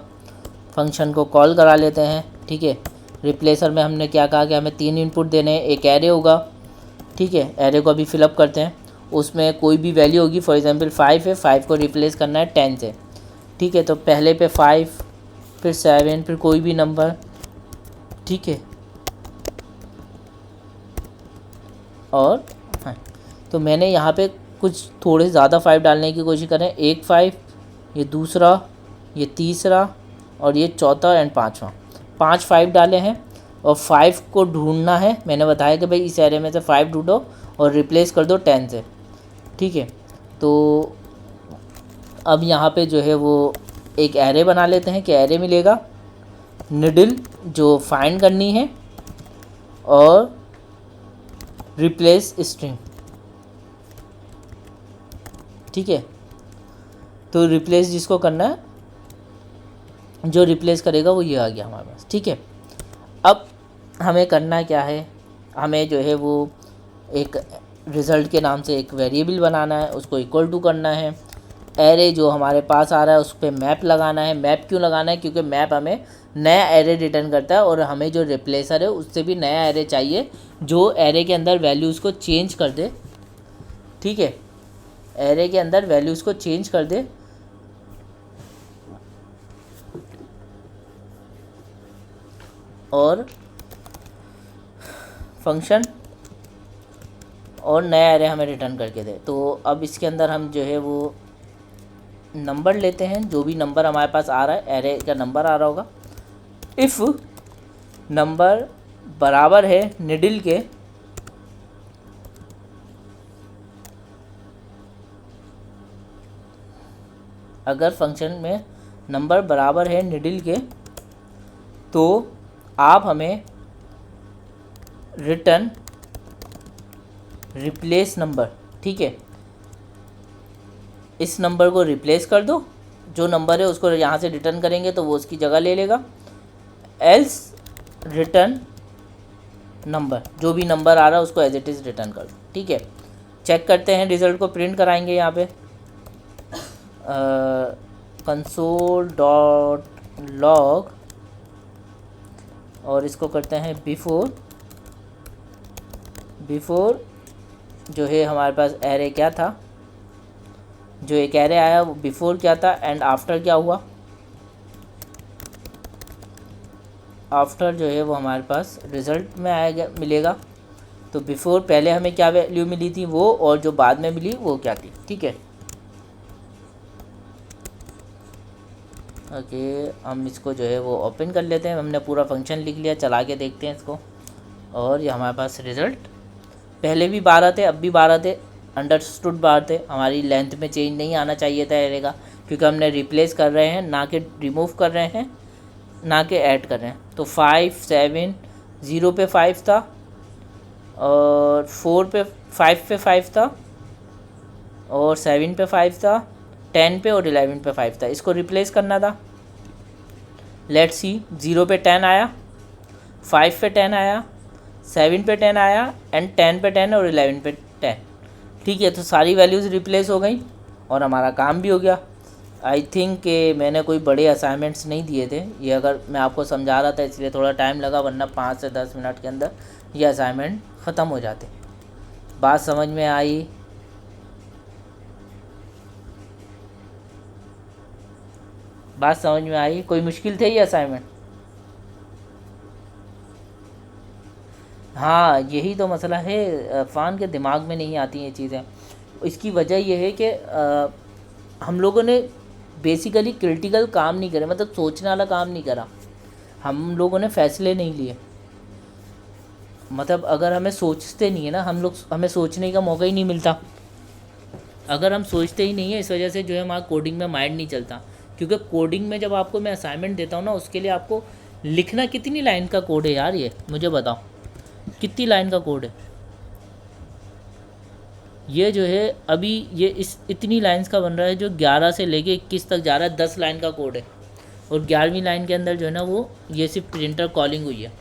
फंक्शन को कॉल करा लेते हैं, ठीक है। रिप्लेसर में हमने क्या कहा कि हमें 3 इनपुट देने हैं, एक एरे होगा, ठीक है। एरे को अभी फिलअप करते हैं, उसमें कोई भी वैल्यू होगी, फॉर एग्जांपल 5 है, 5 को रिप्लेस करना है 10 से, ठीक है। तो पहले पे 5, फिर 7, फिर कोई भी नंबर, ठीक है। और हाँ, तो मैंने यहाँ पे कुछ थोड़े ज़्यादा 5 डालने की कोशिश करें, एक 5, ये दूसरा, ये तीसरा, और ये चौथा एंड पाँचवा, 5 5 डाले हैं। और 5 को ढूंढना है, मैंने बताया कि भाई इस एरे में से 5 ढूंढो और रिप्लेस कर दो 10 से, ठीक है। तो अब यहाँ पे जो है वो एक एरे बना लेते हैं कि एरे मिलेगा, निडल जो फाइंड करनी है, और रिप्लेस स्ट्रिंग, ठीक है। तो रिप्लेस जिसको करना है, जो रिप्लेस करेगा वो ये आ गया हमारे पास, ठीक है। अब हमें करना क्या है, हमें जो है वो एक रिज़ल्ट के नाम से एक वेरिएबल बनाना है, उसको इक्वल टू करना है। एरे जो हमारे पास आ रहा है उस पर मैप लगाना है। मैप क्यों लगाना है, क्योंकि मैप हमें नया एरे रिटर्न करता है, और हमें जो रिप्लेसर है उससे भी नया एरे चाहिए जो एरे के अंदर वैल्यूज़ को चेंज कर दे, ठीक है। एरे के अंदर वैल्यूज़ को चेंज कर दे, और फंक्शन और नया एरे हमें रिटर्न करके दे। तो अब इसके अंदर हम जो है वो नंबर लेते हैं, जो भी नंबर हमारे पास आ रहा है, एरे का नंबर आ रहा होगा। इफ़ नंबर बराबर है निडल के, अगर फंक्शन में नंबर बराबर है निडल के, तो आप हमें रिटर्न रिप्लेस नंबर, ठीक है। इस नंबर को रिप्लेस कर दो, जो नंबर है उसको यहाँ से रिटर्न करेंगे तो वो उसकी जगह ले लेगा। एल्स रिटर्न नंबर, जो भी नंबर आ रहा है उसको एज इट इज़ रिटर्न कर दो, ठीक है। चेक करते हैं, रिज़ल्ट को प्रिंट कराएंगे यहाँ पे कंसोल डॉट लॉग और इसको करते हैं बिफोर जो है हमारे पास एरे क्या था, जो एक एरे आया वो बिफोर क्या था एंड आफ्टर क्या हुआ। आफ्टर जो है वो हमारे पास रिज़ल्ट में आएगा, मिलेगा। तो बिफोर पहले हमें क्या वैल्यू मिली थी वो, और जो बाद में मिली वो क्या थी। ठीक है, ओके हम इसको जो है वो ओपन कर लेते हैं। हमने पूरा फंक्शन लिख लिया, चला के देखते हैं इसको। और ये हमारे पास रिज़ल्ट, पहले भी 12 थे, अब भी 12 थे, अंडरस्टूड 12 थे। हमारी लेंथ में चेंज नहीं आना चाहिए था एरे का, क्योंकि हमने रिप्लेस कर रहे हैं, ना कि रिमूव कर रहे हैं, ना कि ऐड कर रहे हैं। तो 5 7 0 पे 5 था, और 4 पे 5 पे 5 था, और 7 पे 5 था, 10 पे और 11 पे 5 था। इसको रिप्लेस करना था। लेट्स सी, 0 पे 10 आया, 5 पे 10 आया, 7 पे 10 आया एंड 10 पे 10 और 11 पे 10। ठीक है, तो सारी वैल्यूज़ रिप्लेस हो गई और हमारा काम भी हो गया। आई थिंक कि मैंने कोई बड़े असाइनमेंट्स नहीं दिए थे, ये अगर मैं आपको समझा रहा था इसलिए थोड़ा टाइम लगा, वरना 5 से 10 मिनट के अंदर ये असाइनमेंट ख़त्म हो जाते। बात समझ में आई? बात समझ में आई? कोई मुश्किल थे ये असाइनमेंट? हाँ, यही तो मसला है, अफ़ान के दिमाग में नहीं आती ये चीज़ें। इसकी वजह यह है कि हम लोगों ने बेसिकली क्रिटिकल काम नहीं करे, मतलब सोचने वाला काम नहीं करा। हम लोगों ने फ़ैसले नहीं लिए। मतलब अगर हमें सोचते नहीं है ना हम लोग, हमें सोचने का मौका ही नहीं मिलता। अगर हम सोचते ही नहीं है, इस वजह से जो है हमारा कोडिंग में माइंड नहीं चलता। क्योंकि कोडिंग में जब आपको मैं असाइनमेंट देता हूँ ना, उसके लिए आपको लिखना कितनी लाइन का कोड है यार, ये मुझे बताओ कितनी लाइन का कोड है। ये जो है अभी ये इस इतनी लाइंस का बन रहा है, जो 11 से लेके 21 तक जा रहा है, 10 लाइन का कोड है। और 11वीं लाइन के अंदर जो है ना वो ये सिर्फ प्रिंटर कॉलिंग हुई है।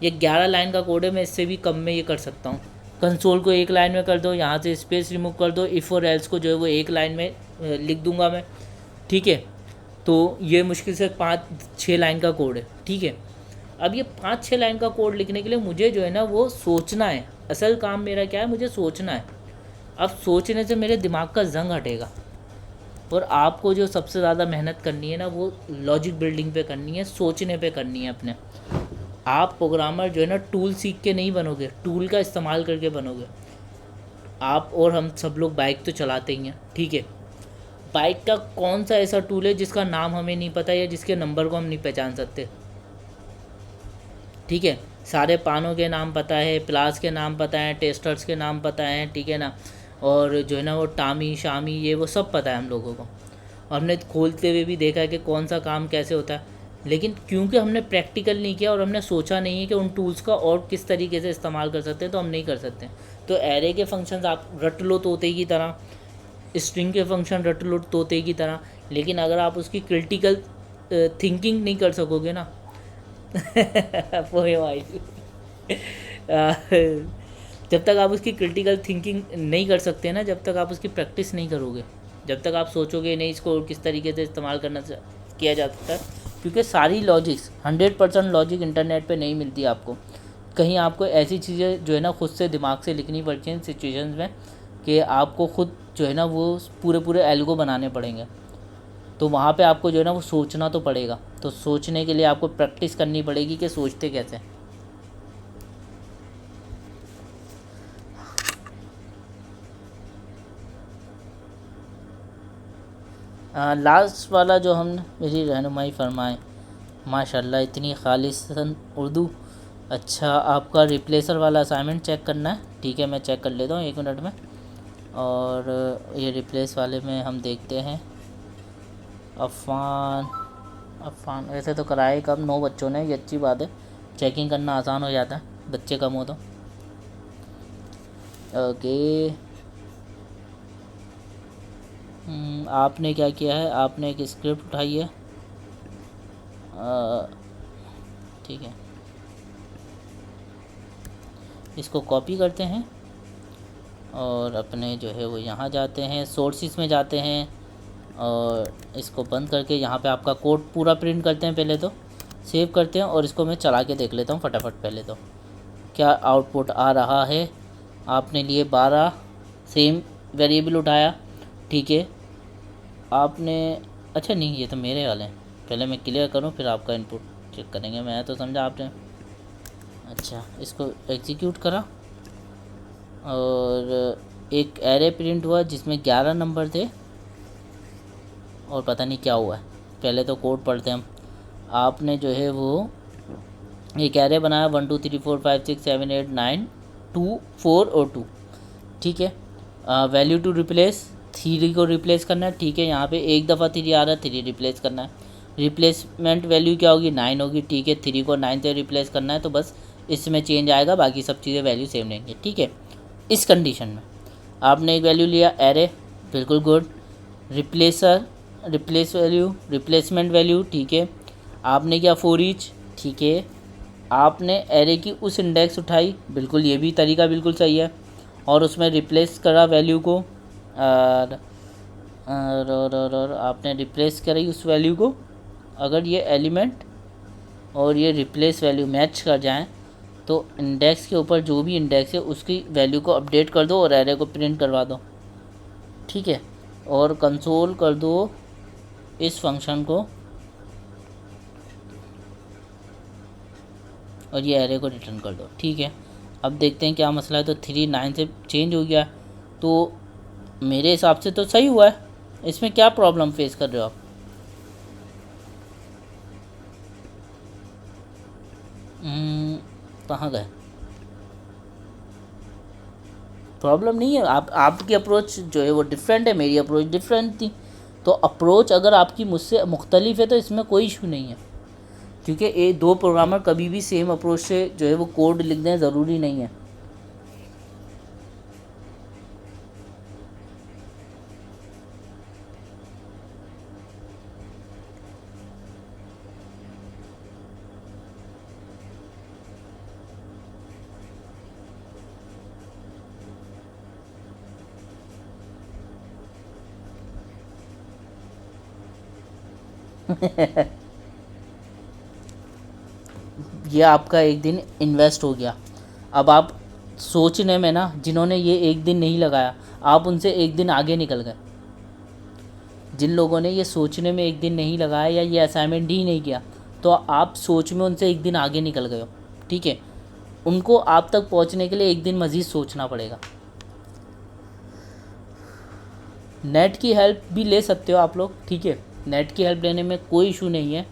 ये 11 लाइन का कोड है, मैं इससे भी कम में ये कर सकता हूँ। कंसोल को एक लाइन में कर दो, यहाँ से स्पेस रिमूव कर दो, इफ़ और एल्स को जो है वो एक लाइन में लिख दूंगा मैं। ठीक है, तो ये मुश्किल से 5-6 लाइन का कोड है। ठीक है, अब ये 5-6 लाइन का कोड लिखने के लिए मुझे जो है ना वो सोचना है। असल काम मेरा क्या है, मुझे सोचना है। अब सोचने से मेरे दिमाग का जंग हटेगा। और आपको जो सबसे ज़्यादा मेहनत करनी है ना वो लॉजिक बिल्डिंग पे करनी है, सोचने पे करनी है अपने। आप प्रोग्रामर जो है ना टूल सीख के नहीं बनोगे, टूल का इस्तेमाल करके बनोगे। आप और हम सब लोग बाइक तो चलाते ही हैं, ठीक है। बाइक का कौन सा ऐसा टूल है जिसका नाम हमें नहीं पता या जिसके नंबर को हम नहीं पहचान सकते? ठीक है, सारे पानों के नाम पता है, प्लास के नाम पता है, टेस्टर्स के नाम पता है, ठीक है ना। और जो है ना वो टामी शामी ये वो सब पता है हम लोगों को, और हमने खोलते हुए भी देखा है कि कौन सा काम कैसे होता है। लेकिन क्योंकि हमने प्रैक्टिकल नहीं किया और हमने सोचा नहीं है कि उन टूल्स का और किस तरीके से इस्तेमाल कर सकते हैं, तो हम नहीं कर सकते। तो एरे के फंक्शंस आप रट लो तोते की तरह, स्ट्रिंग के फंक्शन रट लो तोते की तरह, लेकिन अगर आप उसकी क्रिटिकल थिंकिंग नहीं कर सकोगे ना भाई जब तक आप उसकी क्रिटिकल थिंकिंग नहीं कर सकते ना, जब तक आप उसकी प्रैक्टिस नहीं करोगे, जब तक आप सोचोगे नहीं इसको किस तरीके से इस्तेमाल करना किया जा सकता है। क्योंकि सारी लॉजिक्स 100% लॉजिक इंटरनेट पे नहीं मिलती आपको। कहीं आपको ऐसी चीज़ें जो है ना खुद से दिमाग से लिखनी पड़ती हैं सिचुएशंस में, कि आपको खुद जो है ना वो पूरे पूरे एल्गो बनाने पड़ेंगे। तो वहाँ पे आपको जो है ना वो सोचना तो पड़ेगा। तो सोचने के लिए आपको प्रैक्टिस करनी पड़ेगी कि सोचते कैसे। लास्ट वाला जो हम मेरी रहनुमाई फरमाएं, माशाल्लाह इतनी खालिसन उर्दू। अच्छा, आपका रिप्लेसर वाला असाइनमेंट चेक करना है? ठीक है, मैं चेक कर लेता हूँ 1 मिनट में। और ये रिप्लेस वाले में हम देखते हैं अफ़ान वैसे तो कराए कम 9 बच्चों ने, ये अच्छी बात है, चेकिंग करना आसान हो जाता है बच्चे कम हो तो। ओके, आपने क्या किया है, आपने एक स्क्रिप्ट उठाई है, ठीक है, इसको कॉपी करते हैं और अपने जो है वो यहाँ जाते हैं, सोर्सेस में जाते हैं और इसको बंद करके यहाँ पे आपका कोड पूरा प्रिंट करते हैं। पहले तो सेव करते हैं और इसको मैं चला के देख लेता हूँ फटाफट। पहले तो क्या आउटपुट आ रहा है। आपने लिए 12 सेम वेरिएबल उठाया, ठीक है। आपने अच्छा नहीं, ये तो मेरे वाले हैं। पहले मैं क्लियर करूँ फिर आपका इनपुट चेक करेंगे। मैं तो समझा आपने। अच्छा, इसको एग्जीक्यूट करा और एक एरे प्रिंट हुआ जिसमें 11 नंबर थे और पता नहीं क्या हुआ है। पहले तो कोड पढ़ते हैं हम। आपने जो है वो एक एरे बनाया 1 2 3 4 5 6 7 8 9 2 4 और 2, ठीक है। वैल्यू टू रिप्लेस 3 को रिप्लेस करना है, ठीक है। यहाँ पे एक दफ़ा 3 आ रहा है, 3 रिप्लेस करना है। रिप्लेसमेंट वैल्यू क्या होगी, 9 होगी, ठीक है। 3 को 9 से रिप्लेस करना है तो बस इसमें चेंज आएगा, बाकी सब चीज़ें वैल्यू सेम रहेंगी, ठीक है। इस कंडीशन में आपने एक वैल्यू लिया एरे, बिल्कुल good. Replacer, replace value, replacement value, ठीक है। आपने किया फॉर ईच, ठीक है। आपने एरे की उस इंडेक्स उठाई, बिल्कुल ये भी तरीका बिल्कुल सही है, और उसमें रिप्लेस करा वैल्यू को और आपने रिप्लेस करी उस वैल्यू को। अगर ये एलिमेंट और ये रिप्लेस वैल्यू मैच कर जाएं तो इंडेक्स के ऊपर जो भी इंडेक्स है उसकी वैल्यू को अपडेट कर दो और एरे को प्रिंट करवा दो, ठीक है। और कंसोल कर दो इस फंक्शन को और ये एरे को रिटर्न कर दो, ठीक है। अब देखते हैं क्या मसला है। तो 3 9 से चेंज हो गया, तो मेरे हिसाब से तो सही हुआ है। इसमें क्या प्रॉब्लम फेस कर रहे हो आप? कहाँ गए? प्रॉब्लम नहीं है। आपकी अप्रोच जो है वो डिफरेंट है, मेरी अप्रोच डिफरेंट थी। तो अप्रोच अगर आपकी मुझसे मुख्तलिफ है तो इसमें कोई इशू नहीं है, क्योंकि ये दो प्रोग्रामर कभी भी सेम अप्रोच से जो है वो कोड लिख दें, ज़रूरी नहीं है। ये आपका एक दिन इन्वेस्ट हो गया। अब आप सोचने में ना, जिन्होंने ये एक दिन नहीं लगाया, आप उनसे एक दिन आगे निकल गए। जिन लोगों ने ये सोचने में एक दिन नहीं लगाया या ये असाइनमेंट ही नहीं किया, तो आप सोच में उनसे एक दिन आगे निकल गए हो, ठीक है। उनको आप तक पहुंचने के लिए एक दिन मज़ीद सोचना पड़ेगा। नेट की हेल्प भी ले सकते हो आप लोग, ठीक है। नेट की हेल्प लेने में कोई इशू नहीं है,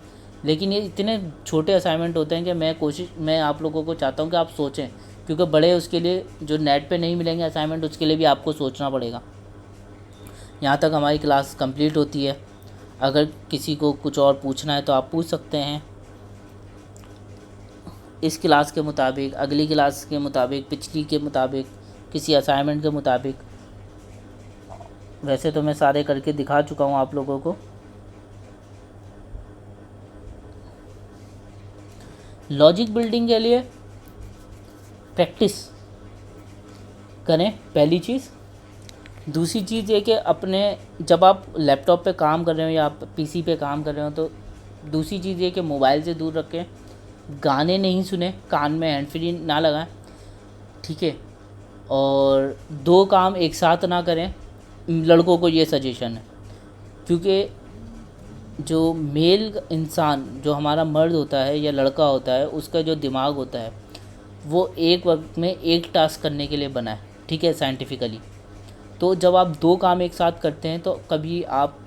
लेकिन ये इतने छोटे असाइनमेंट होते हैं कि मैं आप लोगों को चाहता हूँ कि आप सोचें, क्योंकि बड़े उसके लिए जो नेट पे नहीं मिलेंगे असाइनमेंट, उसके लिए भी आपको सोचना पड़ेगा। यहाँ तक हमारी क्लास कंप्लीट होती है। अगर किसी को कुछ और पूछना है तो आप पूछ सकते हैं, इस क्लास के मुताबिक, अगली क्लास के मुताबिक, पिछली के मुताबिक, किसी असाइनमेंट के मुताबिक। वैसे तो मैं सारे करके दिखा चुका हूँ आप लोगों को। लॉजिक बिल्डिंग के लिए प्रैक्टिस करें, पहली चीज़। दूसरी चीज़ ये कि अपने जब आप लैपटॉप पे काम कर रहे हो या आप पीसी पे काम कर रहे हो, तो दूसरी चीज़ ये कि मोबाइल से दूर रखें, गाने नहीं सुने, कान में हैंड फ्री ना लगाएं, ठीक है। और दो काम एक साथ ना करें, लड़कों को ये सजेशन है, क्योंकि जो मेल इंसान, जो हमारा मर्द होता है या लड़का होता है, उसका जो दिमाग होता है वो एक वक्त में एक टास्क करने के लिए बना है, ठीक है, साइंटिफिकली। तो जब आप दो काम एक साथ करते हैं तो कभी आप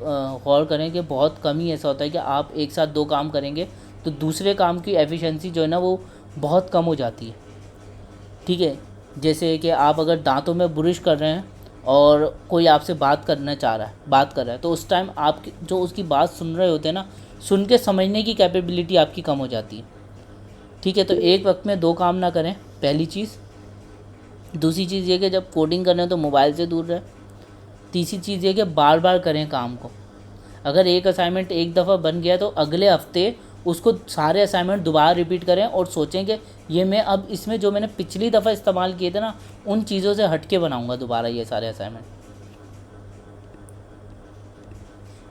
गौर करें कि बहुत कम ही ऐसा होता है कि आप एक साथ दो काम करेंगे तो दूसरे काम की एफिशिएंसी जो है ना वो बहुत कम हो जाती है, ठीक है। जैसे कि आप अगर दांतों में ब्रश कर रहे हैं और कोई आपसे बात कर रहा है, तो उस टाइम आप जो उसकी बात सुन रहे होते हैं ना, सुन के समझने की कैपेबिलिटी आपकी कम हो जाती है, ठीक है। तो एक वक्त में दो काम ना करें, पहली चीज़। दूसरी चीज़ ये कि जब कोडिंग कर रहे हैं तो मोबाइल से दूर रहें। तीसरी चीज़ ये कि बार बार करें काम को। अगर एक असाइनमेंट एक दफ़ा बन गया तो अगले हफ्ते उसको सारे असाइनमेंट दोबारा रिपीट करें और सोचें कि ये मैं अब इसमें जो मैंने पिछली दफ़ा इस्तेमाल किए थे ना, उन चीज़ों से हट के बनाऊँगा दोबारा ये सारे असाइनमेंट।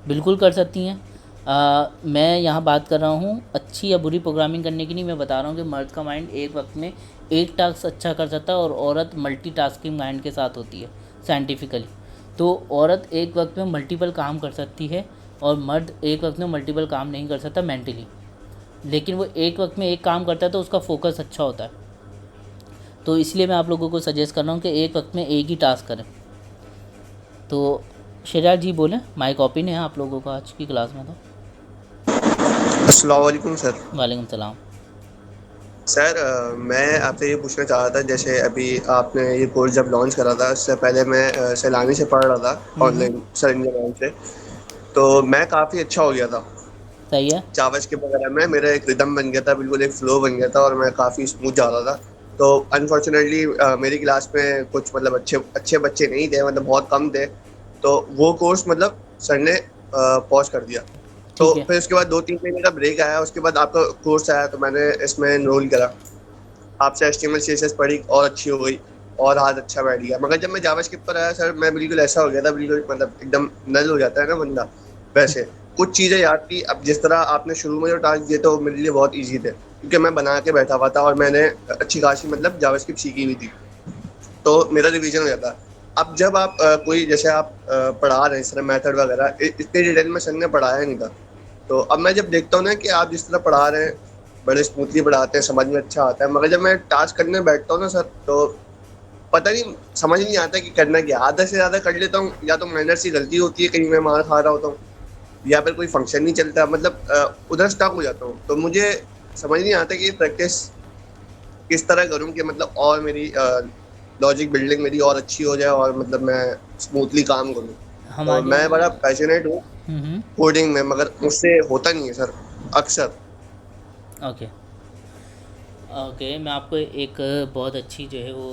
बिल्कुल कर सकती हैं। मैं यहाँ बात कर रहा हूँ अच्छी या बुरी प्रोग्रामिंग करने की नहीं, मैं बता रहा हूँ कि मर्द का माइंड एक वक्त में एक टास्क अच्छा कर सकता है और औरत मल्टीटास्किंग माइंड के साथ होती है साइंटिफिकली। तो औरत एक वक्त में मल्टीपल काम कर सकती है और मर्द एक वक्त में मल्टीपल काम नहीं कर सकता मेंटली, लेकिन वो एक वक्त में एक काम करता है तो उसका फोकस अच्छा होता है। तो इसलिए मैं आप लोगों को सजेस्ट कर रहा हूँ कि एक वक्त में एक ही टास्क करें। तो शराज जी बोलें, माइक ओपन है आप लोगों का आज की क्लास में। तो अस्सलाम वालेकुम सर। वालेकुम सलाम। सर मैं आपसे ये पूछना चाह रहा था, जैसे अभी आपने ये कोर्स जब लॉन्च करा था, उससे पहले मैं सैलानी से पढ़ रहा था हम्म। ऑनलाइन सर इंडिया बैंक से। तो मैं काफ़ी अच्छा हो गया था सही है। जावास्क्रिप्ट वगैरह में। मेरा एक रिदम बन गया था, बिल्कुल एक फ्लो बन गया था और मैं काफ़ी स्मूथ जा रहा था। तो अनफॉर्चुनेटली मेरी क्लास में कुछ मतलब अच्छे अच्छे बच्चे नहीं थे, मतलब बहुत कम थे। तो वो कोर्स मतलब सर ने पॉज कर दिया। तो ठीक है। फिर उसके बाद 2-3 महीने का ब्रेक आया, उसके बाद आपका कोर्स आया तो मैंने इसमें एनरोल करा। आपसे एचटीएमएल सीएसएस पढ़ी और अच्छी हो गई और हाथ अच्छा बैठ गया। मगर जब मैं जावास्क्रिप्ट पर आया सर, मैं बिल्कुल ऐसा हो गया था, बिल्कुल मतलब एकदम नल हो जाता है ना बंदा, वैसे कुछ चीज़ें याद थी। अब जिस तरह आपने शुरू में जो टास्क दिए थे वो मेरे लिए बहुत ईजी थे, क्योंकि मैं बना के बैठा हुआ था और मैंने अच्छी खासी मतलब जावास्क्रिप्ट सीखी हुई थी। तो मेरा रिवीजन हो जाता। अब जब आप कोई जैसे आप पढ़ा रहे हैं इस तरह मेथड वगैरह, इतनी डिटेल में सर ने पढ़ाया नहीं था। तो अब मैं जब देखता हूँ ना कि आप जिस तरह पढ़ा रहे हैं, बड़े स्मूथली पढ़ाते हैं, समझ में अच्छा आता है, मगर जब मैं टास्क करने बैठता हूँ ना सर, तो पता नहीं, समझ नहीं आता कि करना क्या। आधा से ज़्यादा कर लेता हूँ, या तो माइनर सी गलती होती है, कहीं मैं मार खा रहा होता हूँ, या फिर कोई फंक्शन नहीं चलता, मतलब उधर स्टक हो जाता हूँ। तो मुझे समझ नहीं आता कि ये प्रैक्टिस किस तरह करूँ कि मतलब और मेरी लॉजिक बिल्डिंग मेरी और अच्छी हो जाए और मतलब मैं स्मूथली काम करूँ। तो हमारी। मैं बड़ा पैशनेट हूँ हम्म। कोडिंग में, मगर मुझसे होता नहीं है सर, अक्सर। ओके। ओके, मैं आपको एक बहुत अच्छी जो है वो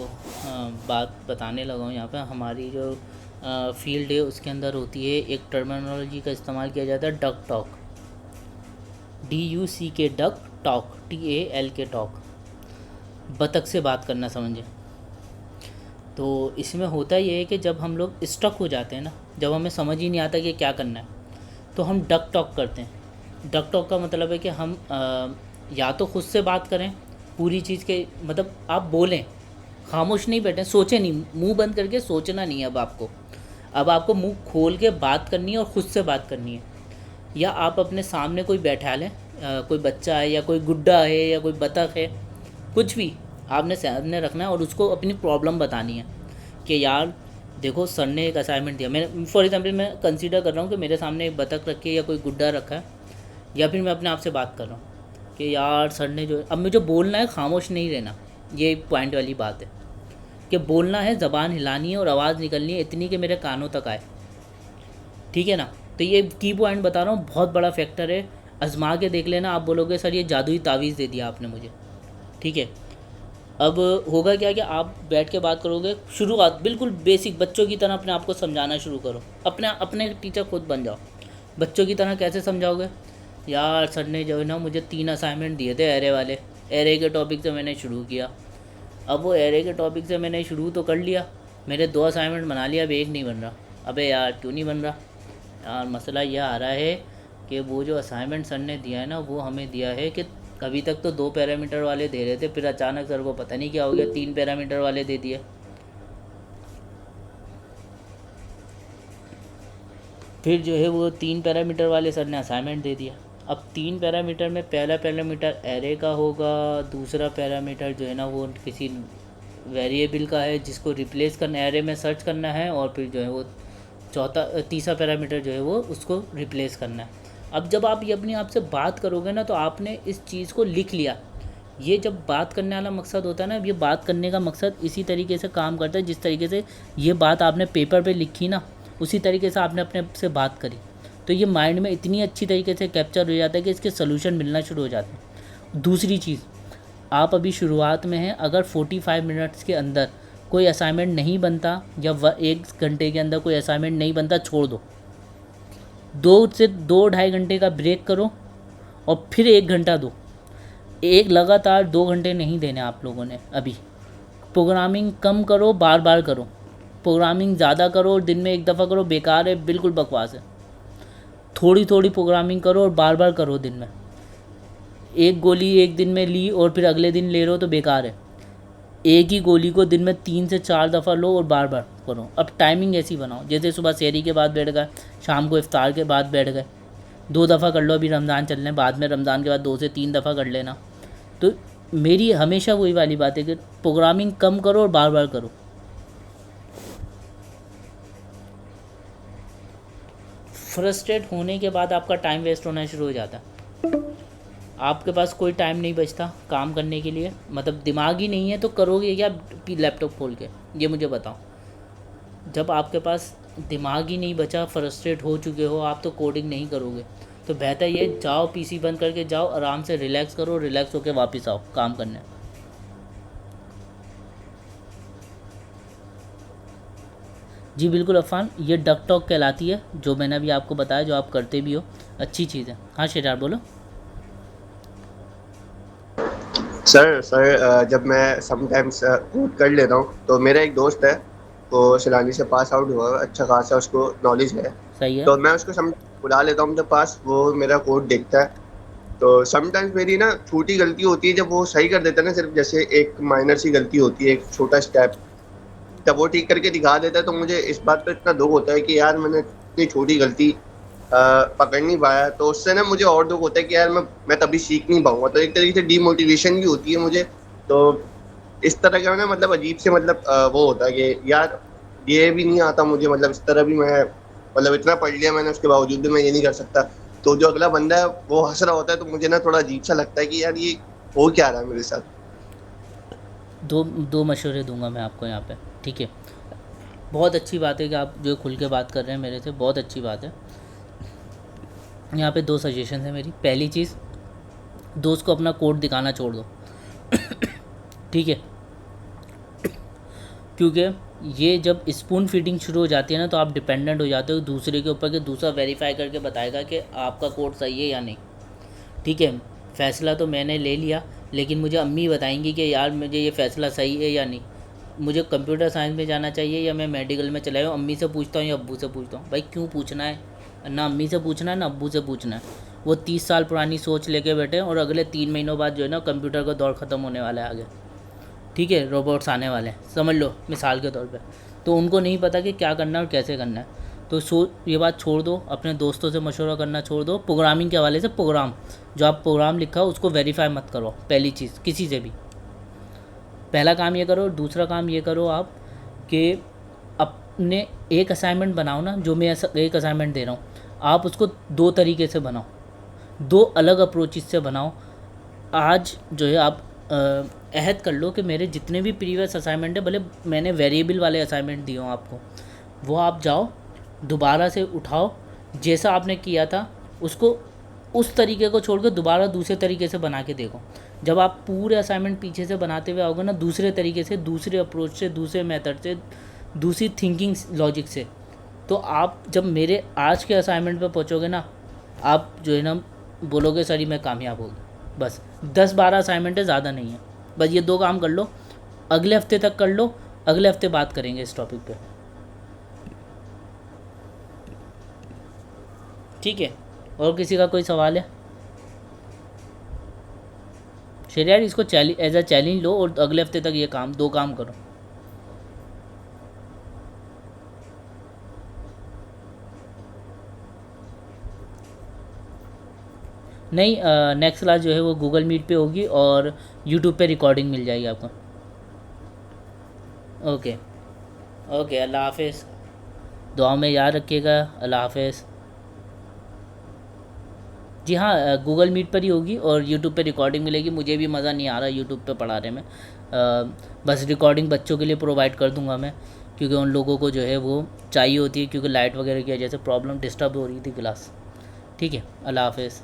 बात बताने लगा हूँ। यहाँ पे हमारी जो फील्ड है उसके अंदर होती है एक टर्मिनोलॉजी का इस्तेमाल किया जाता है, duck talk. DUCK, duck talk, TALK talk. बतख से बात करना समझे। तो इसमें होता ये है कि जब हम लोग स्टक हो जाते हैं ना, जब हमें समझ ही नहीं आता कि क्या करना है, तो हम डक टॉक करते हैं। डक टॉक का मतलब है कि हम या तो खुद से बात करें पूरी चीज़ के, मतलब आप बोलें, खामोश नहीं बैठें, सोचें नहीं, मुंह बंद करके सोचना नहीं है अब आपको मुंह खोल के बात करनी है और ख़ुद से बात करनी है। या आप अपने सामने कोई बैठा लें, कोई बच्चा है या कोई गुड्डा है या कोई बतख है, कुछ भी आपने सामने रखना है और उसको अपनी प्रॉब्लम बतानी है कि यार देखो सर ने एक असाइनमेंट दिया। मैं फॉर एग्जांपल मैं कंसीडर कर रहा हूँ कि मेरे सामने एक बतख रखी है या कोई गुड्डा रखा है, या फिर मैं अपने आप से बात कर रहा हूँ कि यार सर ने जो, अब मुझे बोलना है, खामोश नहीं रहना। ये पॉइंट वाली बात है कि बोलना है, ज़बान हिलानी है और आवाज़ निकलनी है इतनी कि मेरे कानों तक आए। ठीक है ना। तो ये की पॉइंट बता रहा हूँ, बहुत बड़ा फैक्टर है। आजमा के देख लेना, आप बोलोगे सर ये जादुई तावीज़ दे दिया आपने मुझे। ठीक है। अब होगा क्या कि आप बैठ के बात करोगे, शुरुआत बिल्कुल बेसिक बच्चों की तरह अपने आप को समझाना शुरू करो। अपने अपने टीचर खुद बन जाओ। बच्चों की तरह कैसे समझाओगे? यार सर ने जो है ना मुझे 3 असाइनमेंट दिए थे एरे वाले, एरे के टॉपिक से मैंने शुरू किया। अब वो एरे के टॉपिक से मैंने शुरू तो कर लिया, मेरे 2 असाइनमेंट बना लिया, अब एक नहीं बन रहा। अबे यार क्यों नहीं बन रहा? यार मसला यह आ रहा है कि वो जो असाइनमेंट सर ने दिया है ना, वो हमें दिया है कि अभी तक तो 2 पैरामीटर वाले दे रहे थे, फिर अचानक सर को पता नहीं क्या हो गया 3 पैरामीटर वाले दे दिए। फिर जो है वो 3 पैरामीटर वाले सर ने असाइनमेंट दे दिया। अब 3 पैरामीटर में पहला पैरामीटर एरे का होगा, दूसरा पैरामीटर जो है ना वो किसी वेरिएबल का है जिसको रिप्लेस करना, एरे में सर्च करना है, और फिर जो है वो तीसरा पैरामीटर जो है वो उसको रिप्लेस करना है। अब जब आप ये अपने आप से बात करोगे ना, तो आपने इस चीज़ को लिख लिया। ये जब बात करने वाला मकसद होता है ना, ये बात करने का मकसद इसी तरीके से काम करता है जिस तरीके से ये बात आपने पेपर पे लिखी ना, उसी तरीके से आपने अपने से बात करी। तो ये माइंड में इतनी अच्छी तरीके से कैप्चर हो जाता है कि इसके सोल्यूशन मिलना शुरू हो जाते हैं। दूसरी चीज़, आप अभी शुरुआत में हैं, अगर 45 मिनट्स के अंदर कोई असाइनमेंट नहीं बनता या 1 घंटे के अंदर कोई असाइनमेंट नहीं बनता, छोड़ दो। 2 से 2 ढाई घंटे का ब्रेक करो और फिर 1 घंटा दो। एक लगातार 2 घंटे नहीं देने आप लोगों ने अभी। प्रोग्रामिंग कम करो, बार बार करो। प्रोग्रामिंग ज़्यादा करो और दिन में 1 दफ़ा करो, बेकार है, बिल्कुल बकवास है। थोड़ी थोड़ी प्रोग्रामिंग करो और बार बार करो दिन में। एक गोली एक दिन में ली और फिर अगले दिन ले रहे हो तो बेकार है। एक ही गोली को दिन में 3 से 4 दफ़ा लो और बार बार करो। अब टाइमिंग ऐसी बनाओ, जैसे सुबह सहरी के बाद बैठ गए, शाम को इफ्तार के बाद बैठ गए, 2 दफ़ा कर लो। अभी रमज़ान चल रहे हैं, बाद में रमज़ान के बाद 2 से 3 दफ़ा कर लेना। तो मेरी हमेशा वही वाली बात है कि प्रोग्रामिंग कम करो और बार बार करो। फ्रस्ट्रेट होने के बाद आपका टाइम वेस्ट होना शुरू हो जाता है। आपके पास कोई टाइम नहीं बचता काम करने के लिए, मतलब दिमाग ही नहीं है तो करोगे क्या लैपटॉप खोल के, ये मुझे बताओ। जब आपके पास दिमाग ही नहीं बचा, फ्रस्ट्रेट हो चुके हो आप, तो कोडिंग नहीं करोगे। तो बेहतर ये, जाओ पीसी बंद करके जाओ, आराम से रिलैक्स करो, रिलैक्स होके वापस आओ काम करने। जी बिल्कुल अफ़ान, ये डक टॉक कहलाती है, जो मैंने अभी आपको बताया, जो आप करते भी हो, अच्छी चीज़ है। हाँ शेरार बोलो। सर जब मैं समटाइम्स कोड कर लेता हूँ तो मेरा एक दोस्त है, वो शिलानी से पास आउट हुआ है, अच्छा खासा उसको नॉलेज है, सही है। तो मैं उसको सम बुला लेता हूँ अपने पास, वो मेरा कोड देखता है। तो समटाइम्स मेरी ना छोटी गलती होती है, जब वो सही कर देता है ना, सिर्फ जैसे एक माइनर सी गलती होती है, एक छोटा स्टेप, जब वो ठीक करके दिखा देता है तो मुझे इस बात पे इतना दुख होता है कि यार मैंने इतनी छोटी गलती पकड़ नहीं पाया। तो उससे ना मुझे और दुख होता है कि यार मैं तभी सीख नहीं पाऊंगा, तो एक तरीके से डीमोटिवेशन भी होती है मुझे। तो इस तरह का ना मतलब अजीब से मतलब वो होता है कि यार ये भी नहीं आता मुझे, मतलब इस तरह भी मैं मतलब इतना पढ़ लिया मैंने, उसके बावजूद भी मैं ये नहीं कर सकता। तो जो अगला बंदा है वो हंस रहा होता है, तो मुझे ना थोड़ा अजीब सा लगता है कि यार ये हो क्या रहा है मेरे साथ। दो मशवरे दूंगा मैं आपको यहाँ पे, ठीक है। बहुत अच्छी बात है कि आप जो खुल के बात कर रहे हैं मेरे से, बहुत अच्छी बात है। यहाँ पे 2 सजेशन है मेरी। पहली चीज़, दोस्त को अपना कोड दिखाना छोड़ दो ठीक है, क्योंकि ये जब स्पून फीडिंग शुरू हो जाती है ना, तो आप डिपेंडेंट हो जाते हो दूसरे के ऊपर, कि दूसरा वेरीफाई करके बताएगा कि आपका कोड सही है या नहीं। ठीक है, फ़ैसला तो मैंने ले लिया, लेकिन मुझे अम्मी बताएंगी कि यार मुझे ये फ़ैसला सही है या नहीं, मुझे कंप्यूटर साइंस में जाना चाहिए या मैं मेडिकल में चला जाऊँ। अम्मी से पूछता हूँ या अब्बू से पूछता हूँ? भाई क्यों पूछना है? ना अम्मी से पूछना है ना अब्बू से पूछना है। वो 30 साल पुरानी सोच लेके बैठे हैं, और अगले 3 महीनों बाद जो है ना, कंप्यूटर का दौर ख़त्म होने वाला है आगे। ठीक है, रोबोट्स आने वाले हैं, समझ लो मिसाल के तौर पे। तो उनको नहीं पता कि क्या करना है और कैसे करना है। तो ये बात छोड़ दो, अपने दोस्तों से मशवरा करना छोड़ दो। प्रोग्रामिंग के हवाले से, प्रोग्राम जो आप प्रोग्राम लिखा हो उसको वेरीफाई मत करो, पहली चीज़ किसी से भी। पहला काम ये करो। दूसरा काम ये करो आप कि अपने एक असाइनमेंट बनाओ ना, जो मैं एक असाइनमेंट दे रहा हूँ, आप उसको 2 तरीके से बनाओ, 2 अलग अप्रोचेस से बनाओ। आज जो है आप अहद कर लो कि मेरे जितने भी प्रीवियस असाइनमेंट है, भले मैंने वेरिएबल वाले असाइनमेंट दिए हों आपको, वो आप जाओ दोबारा से उठाओ, जैसा आपने किया था उसको उस तरीके को छोड़ कर दोबारा दूसरे तरीके से बना के देखो। जब आप पूरे असाइनमेंट पीछे से बनाते हुए आओगे ना, दूसरे तरीके से, दूसरे अप्रोच से, दूसरे मेथड से, दूसरी थिंकिंग लॉजिक से, तो आप जब मेरे आज के असाइनमेंट पे पहुँचोगे ना, आप जो है ना बोलोगे सर ही मैं कामयाब हो गया। बस 10-12 असाइनमेंट है, ज़्यादा नहीं है। बस ये 2 काम कर लो, अगले हफ्ते तक कर लो, अगले हफ्ते बात करेंगे इस टॉपिक पे, ठीक है। और किसी का कोई सवाल है? शेर इसको एज अ चैलेंज लो और अगले हफ्ते तक ये 2 काम करो। नहीं, नेक्स्ट क्लास जो है वो गूगल मीट पे होगी और यूट्यूब पे रिकॉर्डिंग मिल जाएगी आपको। ओके ओके, अल्लाह हाफिज़, दुआ में याद रखिएगा, अल्लाह हाफिज़। जी हाँ, गूगल मीट पर ही होगी और यूट्यूब पे रिकॉर्डिंग मिलेगी। मुझे भी मज़ा नहीं आ रहा यूट्यूब पे पढ़ाने में, बस रिकॉर्डिंग बच्चों के लिए प्रोवाइड कर दूंगा मैं, क्योंकि उन लोगों को जो है वो चाहिए होती है, क्योंकि लाइट वगैरह की वजह से प्रॉब्लम डिस्टर्ब हो रही थी क्लास। ठीक है, अल्लाह हाफिज़।